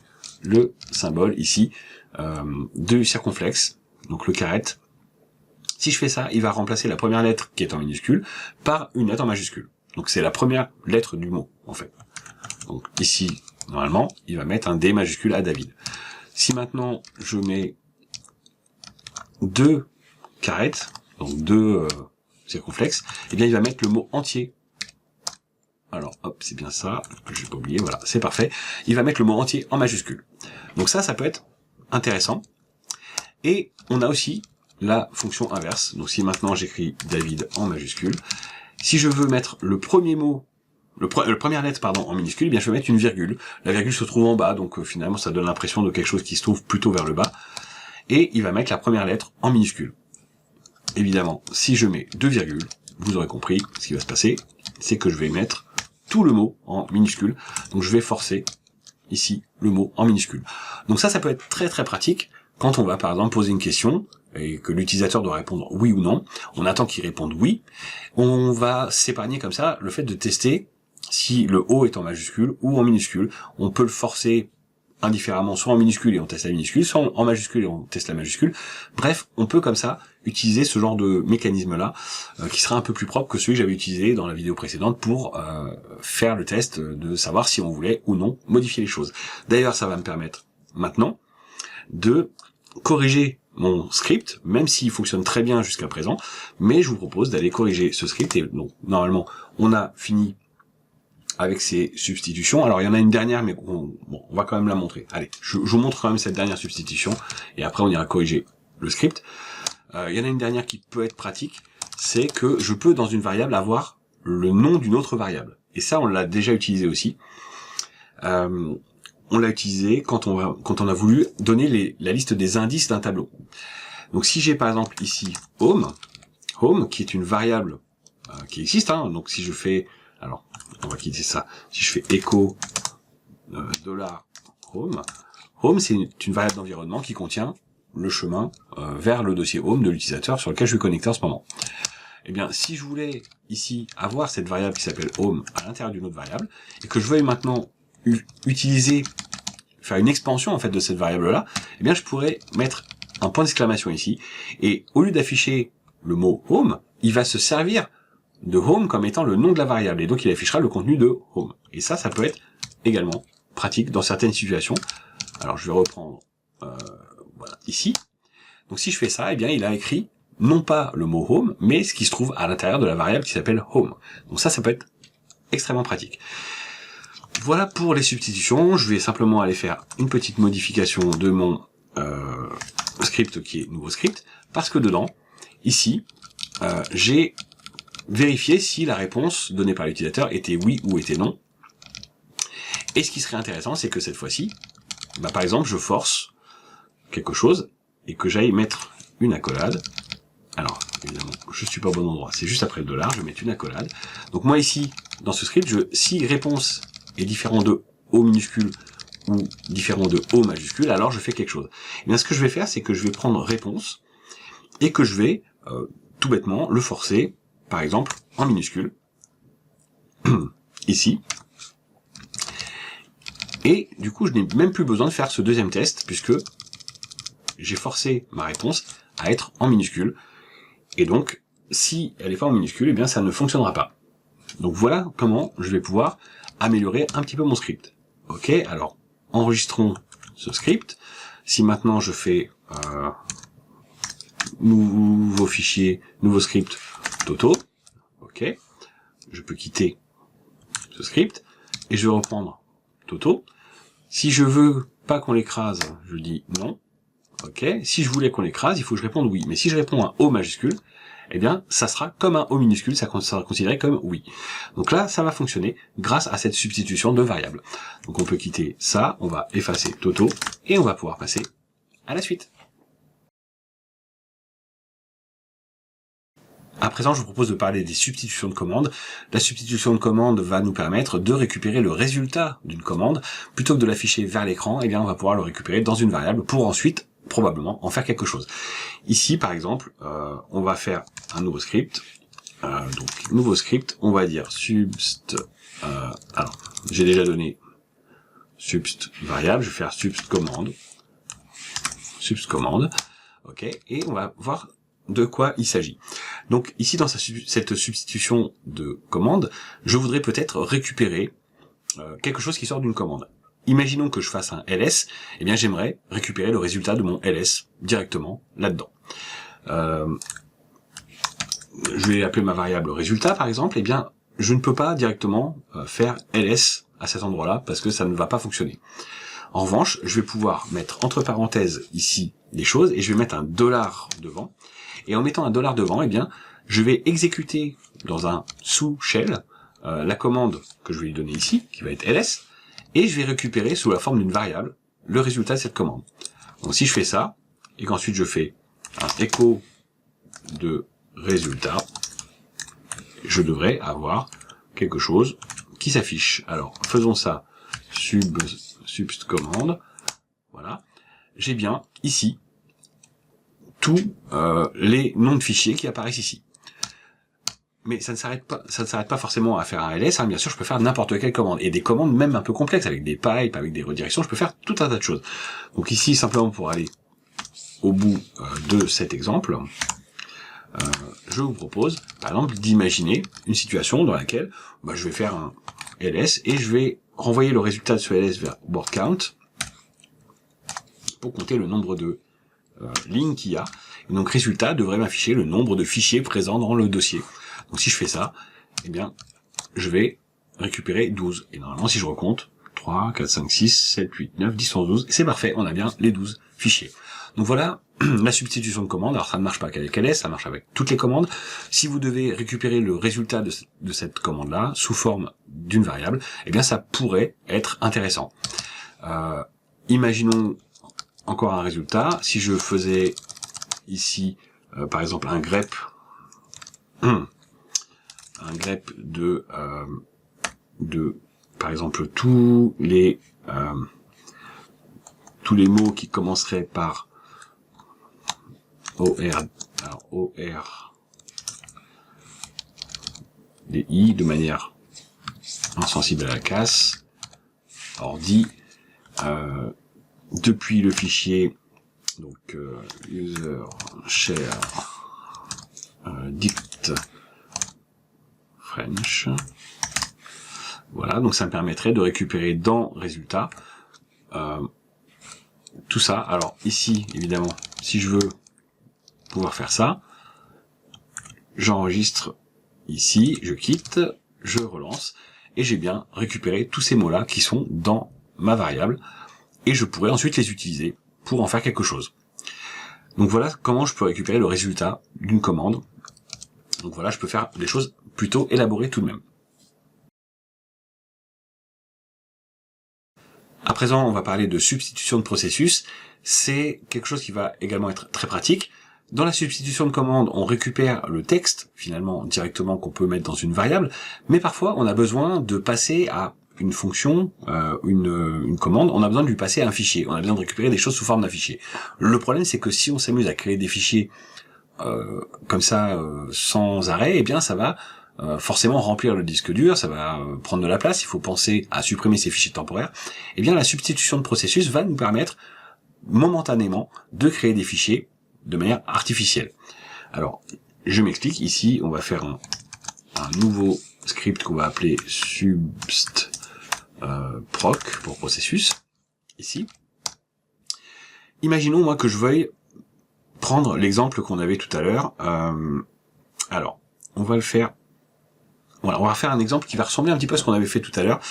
le symbole ici de circonflexe, donc le caret. Si je fais ça, il va remplacer la première lettre qui est en minuscule par une lettre en majuscule. Donc c'est la première lettre du mot, en fait. Donc ici, normalement, il va mettre un D majuscule à David. Si maintenant je mets 2 carettes, donc 2 circonflexes, eh bien il va mettre le mot entier. Alors hop, c'est bien ça, que je vais pas oublier, voilà, c'est parfait. Il va mettre le mot entier en majuscule. Donc ça peut être intéressant. Et on a aussi la fonction inverse. Donc si maintenant j'écris David en majuscule, si je veux mettre le premier mot, le première lettre pardon en minuscule, eh bien je vais mettre une virgule. La virgule se trouve en bas, donc finalement ça donne l'impression de quelque chose qui se trouve plutôt vers le bas. Et il va mettre la première lettre en minuscule. Évidemment, si je mets 2 virgules, vous aurez compris, ce qui va se passer, c'est que je vais mettre tout le mot en minuscule. Donc je vais forcer ici le mot en minuscule. Donc ça peut être très très pratique quand on va par exemple poser une question et que l'utilisateur doit répondre oui ou non. On attend qu'il réponde oui. On va s'épargner comme ça le fait de tester si le O est en majuscule ou en minuscule. On peut le forcer indifféremment, soit en minuscule et on teste la minuscule, soit en majuscule et on teste la majuscule. Bref, on peut comme ça utiliser ce genre de mécanisme-là, qui sera un peu plus propre que celui que j'avais utilisé dans la vidéo précédente pour faire le test de savoir si on voulait ou non modifier les choses. D'ailleurs, ça va me permettre maintenant de corriger mon script, même s'il fonctionne très bien jusqu'à présent, mais je vous propose d'aller corriger ce script, et donc normalement, on a fini avec ces substitutions. Alors il y en a une dernière, mais on va quand même la montrer. Allez, je vous montre quand même cette dernière substitution, et après on ira corriger le script. Il y en a une dernière qui peut être pratique, c'est que je peux dans une variable avoir le nom d'une autre variable. Et ça, on l'a déjà utilisé aussi. On l'a utilisé quand on a voulu donner la liste des indices d'un tableau. Donc si j'ai par exemple ici home qui est une variable qui existe, hein, donc si je fais, alors on va quitter ça, si je fais echo $home c'est une variable d'environnement qui contient le chemin vers le dossier home de l'utilisateur sur lequel je suis connecté en ce moment. Eh bien, si je voulais ici avoir cette variable qui s'appelle home à l'intérieur d'une autre variable, et que je veuille maintenant faire une expansion en fait de cette variable-là, eh bien je pourrais mettre un point d'exclamation ici, et au lieu d'afficher le mot home, il va se servir de home comme étant le nom de la variable, et donc il affichera le contenu de home. Et ça peut être également pratique dans certaines situations. Alors je vais reprendre voilà, ici. Donc si je fais ça, eh bien il a écrit non pas le mot home, mais ce qui se trouve à l'intérieur de la variable qui s'appelle home. Donc ça peut être extrêmement pratique. Voilà pour les substitutions. Je vais simplement aller faire une petite modification de mon script qui est nouveau script, parce que dedans, ici, j'ai vérifié si la réponse donnée par l'utilisateur était oui ou était non. Et ce qui serait intéressant, c'est que cette fois-ci, par exemple, je force quelque chose et que j'aille mettre une accolade. Alors, évidemment, je suis pas au bon endroit, c'est juste après le $, je vais mettre une accolade. Donc moi ici, dans ce script, si réponse est différent de O minuscule ou différent de O majuscule, alors je fais quelque chose. Et bien ce que je vais faire, c'est que je vais prendre réponse et que je vais tout bêtement le forcer, par exemple, en minuscule, ici. Et du coup, je n'ai même plus besoin de faire ce deuxième test, puisque j'ai forcé ma réponse à être en minuscule. Et donc, si elle n'est pas en minuscule, eh bien ça ne fonctionnera pas. Donc voilà comment je vais pouvoir améliorer un petit peu mon script. Ok, alors enregistrons ce script. Si maintenant je fais nouveau fichier, nouveau script Toto, ok, je peux quitter ce script et je vais reprendre Toto. Si je veux pas qu'on l'écrase, je dis non. ok. Si je voulais qu'on l'écrase, il faut que je réponde oui. Mais si je réponds un O majuscule, eh bien, ça sera comme un O minuscule, ça sera considéré comme oui. Donc là, ça va fonctionner grâce à cette substitution de variables. Donc on peut quitter ça, on va effacer Toto, et on va pouvoir passer à la suite. À présent, je vous propose de parler des substitutions de commandes. La substitution de commande va nous permettre de récupérer le résultat d'une commande. Plutôt que de l'afficher vers l'écran, eh bien, on va pouvoir le récupérer dans une variable pour ensuite, probablement, en faire quelque chose. Ici, par exemple, on va faire un nouveau script. Donc, nouveau script, on va dire subst... alors, j'ai déjà donné subst variable, je vais faire subst commande. Subst commande. Ok, et on va voir de quoi il s'agit. Donc ici dans cette substitution de commande, je voudrais peut-être récupérer quelque chose qui sort d'une commande. Imaginons que je fasse un ls, eh bien j'aimerais récupérer le résultat de mon ls directement là-dedans. Je vais appeler ma variable résultat par exemple, eh bien je ne peux pas directement faire ls à cet endroit-là parce que ça ne va pas fonctionner. En revanche, je vais pouvoir mettre entre parenthèses ici des choses et je vais mettre un dollar devant. Et en mettant un dollar devant, eh bien, je vais exécuter dans un sous-shell la commande que je vais lui donner ici, qui va être ls, et je vais récupérer sous la forme d'une variable le résultat de cette commande. Donc si je fais ça, et qu'ensuite je fais un écho de résultat, je devrais avoir quelque chose qui s'affiche. Alors faisons ça subst commande, voilà. J'ai bien ici tous les noms de fichiers qui apparaissent ici. Mais ça ne s'arrête pas forcément à faire un ls, hein. Bien sûr je peux faire n'importe quelle commande, et des commandes même un peu complexes, avec des pipes, avec des redirections, je peux faire tout un tas de choses. Donc ici, simplement pour aller au bout de cet exemple, je vous propose, par exemple, d'imaginer une situation dans laquelle je vais faire un ls, et je vais renvoyer le résultat de ce ls vers word count, pour compter le nombre de lignes qu'il y a. Et donc résultat devrait m'afficher le nombre de fichiers présents dans le dossier. Donc si je fais ça, eh bien, je vais récupérer 12. Et normalement, si je recompte, 3, 4, 5, 6, 7, 8, 9, 10, 11, 12, c'est parfait, on a bien les 12 fichiers. Donc voilà la substitution de commande. Alors ça ne marche pas qu'avec ls, ça marche avec toutes les commandes. Si vous devez récupérer le résultat de cette commande-là sous forme d'une variable, eh bien ça pourrait être intéressant. Imaginons encore un résultat. Si je faisais ici, par exemple, un grep de par exemple tous les mots qui commenceraient par OR, alors OR, des I de manière insensible à la casse, ordi, depuis le fichier, donc user share dict French. Voilà, donc ça me permettrait de récupérer dans résultat tout ça. Alors ici, évidemment, si je veux pouvoir faire ça, j'enregistre ici, je quitte, je relance, et j'ai bien récupéré tous ces mots-là qui sont dans ma variable, et je pourrais ensuite les utiliser pour en faire quelque chose. Donc voilà comment je peux récupérer le résultat d'une commande. Donc voilà, je peux faire des choses plutôt élaborées tout de même. À présent, on va parler de substitution de processus. C'est quelque chose qui va également être très pratique. Dans la substitution de commande, on récupère le texte, finalement, directement qu'on peut mettre dans une variable, mais parfois, on a besoin de passer à une fonction, une commande, on a besoin de lui passer à un fichier, on a besoin de récupérer des choses sous forme d'un fichier. Le problème, c'est que si on s'amuse à créer des fichiers comme ça, sans arrêt, eh bien, ça va forcément remplir le disque dur, ça va prendre de la place, il faut penser à supprimer ces fichiers temporaires. Eh bien, la substitution de processus va nous permettre momentanément de créer des fichiers de manière artificielle. Alors, je m'explique, ici, on va faire un nouveau script qu'on va appeler subst proc pour processus, ici. Imaginons, moi, que je veuille prendre l'exemple qu'on avait tout à l'heure. Alors, on va Voilà, on va faire un exemple qui va ressembler un petit peu à ce qu'on avait fait tout à l'heure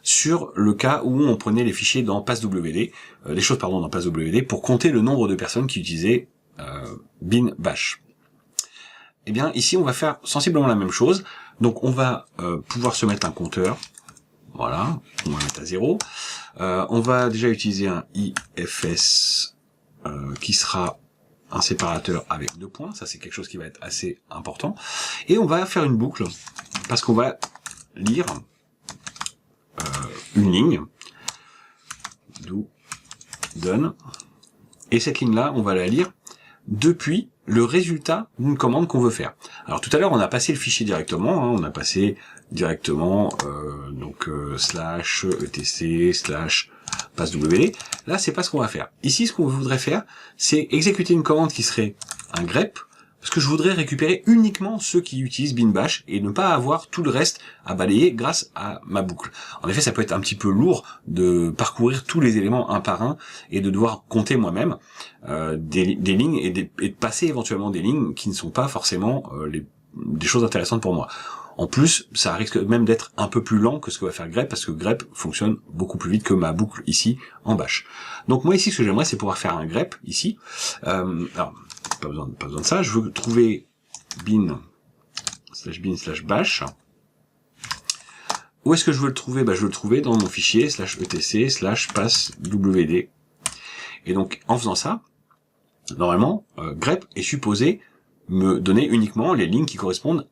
sur le cas où on prenait les fichiers dans PassWD, les choses pardon dans PassWD pour compter le nombre de personnes qui utilisaient bin bash. Eh bien ici on va faire sensiblement la même chose. Donc on va pouvoir se mettre un compteur. Voilà, on va mettre à 0. On va déjà utiliser un ifs qui sera un séparateur avec 2 points. Ça, c'est quelque chose qui va être assez important. Et on va faire une boucle parce qu'on va lire une ligne do done. Et cette ligne-là, on va la lire depuis le résultat d'une commande qu'on veut faire. Alors tout à l'heure, on a passé le fichier directement. On a passé directement slash etc slash passwd. Là, c'est pas ce qu'on va faire. Ici, ce qu'on voudrait faire, c'est exécuter une commande qui serait un grep, parce que je voudrais récupérer uniquement ceux qui utilisent bin bash et ne pas avoir tout le reste à balayer grâce à ma boucle. En effet, ça peut être un petit peu lourd de parcourir tous les éléments un par un et de devoir compter moi-même des lignes et de passer éventuellement des lignes qui ne sont pas forcément des choses intéressantes pour moi. En plus, ça risque même d'être un peu plus lent que ce que va faire grep, parce que grep fonctionne beaucoup plus vite que ma boucle ici en bash. Donc moi ici, ce que j'aimerais, c'est pouvoir faire un grep ici. Alors, pas besoin de ça. Je veux trouver bin slash bash. Où est-ce que je veux le trouver? Je veux le trouver dans mon fichier /etc /passwd. Et donc, en faisant ça, normalement, grep est supposé me donner uniquement les lignes qui correspondent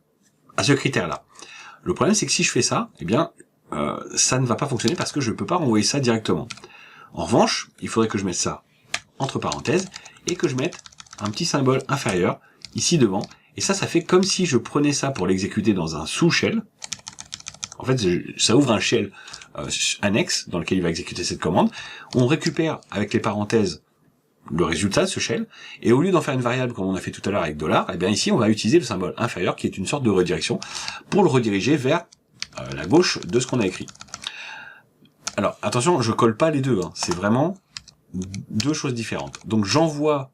à ce critère-là. Le problème, c'est que si je fais ça, eh bien, ça ne va pas fonctionner parce que je ne peux pas renvoyer ça directement. En revanche, il faudrait que je mette ça entre parenthèses et que je mette un petit symbole inférieur ici devant. Et ça fait comme si je prenais ça pour l'exécuter dans un sous-shell. En fait, ça ouvre un shell annexe dans lequel il va exécuter cette commande. On récupère avec les parenthèses le résultat de ce shell, et au lieu d'en faire une variable comme on a fait tout à l'heure avec $, eh bien ici on va utiliser le symbole inférieur qui est une sorte de redirection pour le rediriger vers la gauche de ce qu'on a écrit. Alors attention, je colle pas les deux, c'est vraiment deux choses différentes. Donc j'envoie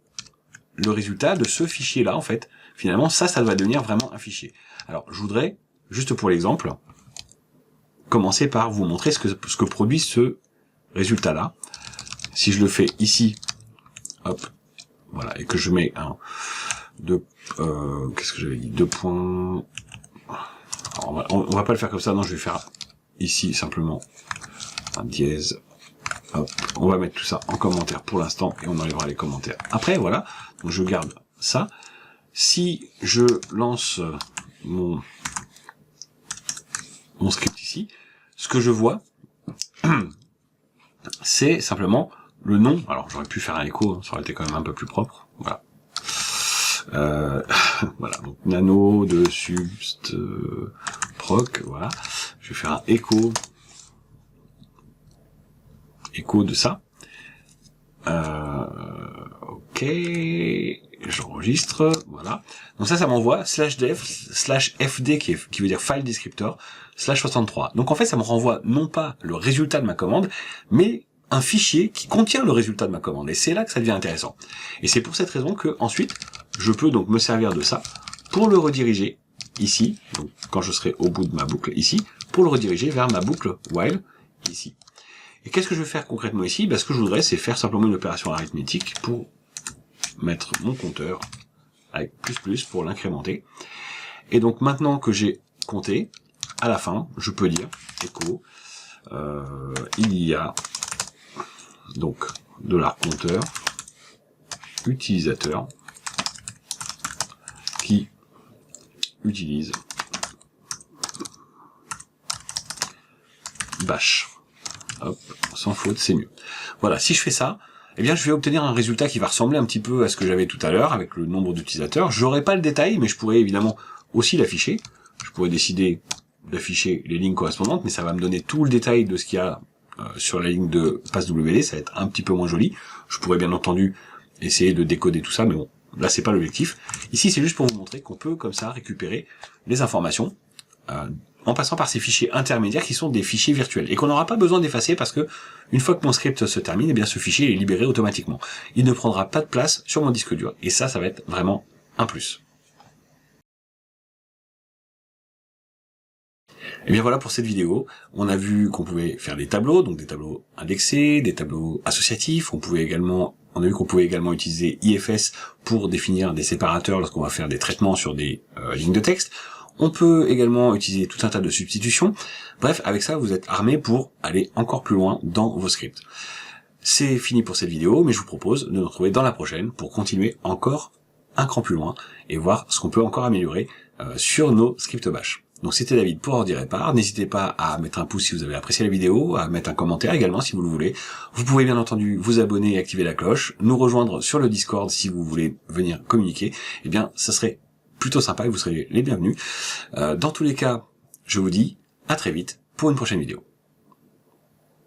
le résultat de ce fichier là en fait. Finalement ça va devenir vraiment un fichier. Alors je voudrais, juste pour l'exemple, commencer par vous montrer ce que produit ce résultat là. Si je le fais ici, hop, voilà, et que je mets qu'est-ce que j'avais dit, 2 points. Alors on va pas le faire comme ça, non, je vais faire ici simplement un dièse. Hop, on va mettre tout ça en commentaire pour l'instant et on enlèvera les commentaires après, voilà. Donc je garde ça. Si je lance mon script ici, ce que je vois, c'est simplement le nom. Alors j'aurais pu faire un écho, ça aurait été quand même un peu plus propre. Voilà. Voilà, donc nano de subst proc, voilà. Je vais faire un écho de ça. Ok, j'enregistre, voilà. Donc ça m'envoie /dev/fd qui veut dire file descriptor /63. Donc en fait ça me renvoie non pas le résultat de ma commande, mais un fichier qui contient le résultat de ma commande. Et c'est là que ça devient intéressant. Et c'est pour cette raison que ensuite je peux donc me servir de ça pour le rediriger ici, donc quand je serai au bout de ma boucle ici, pour le rediriger vers ma boucle while ici. Et qu'est-ce que je vais faire concrètement ici? Ce que je voudrais, c'est faire simplement une opération arithmétique pour mettre mon compteur avec plus pour l'incrémenter. Et donc maintenant que j'ai compté, à la fin, je peux dire echo, il y a donc $compteur utilisateur qui utilise bash. Hop, sans faute, c'est mieux. Voilà, si je fais ça, eh bien je vais obtenir un résultat qui va ressembler un petit peu à ce que j'avais tout à l'heure avec le nombre d'utilisateurs. J'aurai pas le détail, mais je pourrais évidemment aussi l'afficher. Je pourrais décider d'afficher les lignes correspondantes, mais ça va me donner tout le détail de ce qu'il y a sur la ligne de PassWD. Ça va être un petit peu moins joli. Je pourrais bien entendu essayer de décoder tout ça, mais bon, là c'est pas l'objectif. Ici c'est juste pour vous montrer qu'on peut comme ça récupérer les informations en passant par ces fichiers intermédiaires qui sont des fichiers virtuels et qu'on n'aura pas besoin d'effacer parce que une fois que mon script se termine, eh bien ce fichier est libéré automatiquement. Il ne prendra pas de place sur mon disque dur et ça va être vraiment un plus. Et bien voilà pour cette vidéo. On a vu qu'on pouvait faire des tableaux, donc des tableaux indexés, des tableaux associatifs. On a vu qu'on pouvait également utiliser IFS pour définir des séparateurs lorsqu'on va faire des traitements sur des lignes de texte. On peut également utiliser tout un tas de substitutions. Bref, avec ça, vous êtes armé pour aller encore plus loin dans vos scripts. C'est fini pour cette vidéo, mais je vous propose de nous retrouver dans la prochaine pour continuer encore un cran plus loin et voir ce qu'on peut encore améliorer sur nos scripts bash. Donc c'était David pour Ordi Répare. N'hésitez pas à mettre un pouce si vous avez apprécié la vidéo, à mettre un commentaire également si vous le voulez. Vous pouvez bien entendu vous abonner et activer la cloche, nous rejoindre sur le Discord si vous voulez venir communiquer. Eh bien, ça serait plutôt sympa et vous serez les bienvenus. Dans tous les cas, je vous dis à très vite pour une prochaine vidéo.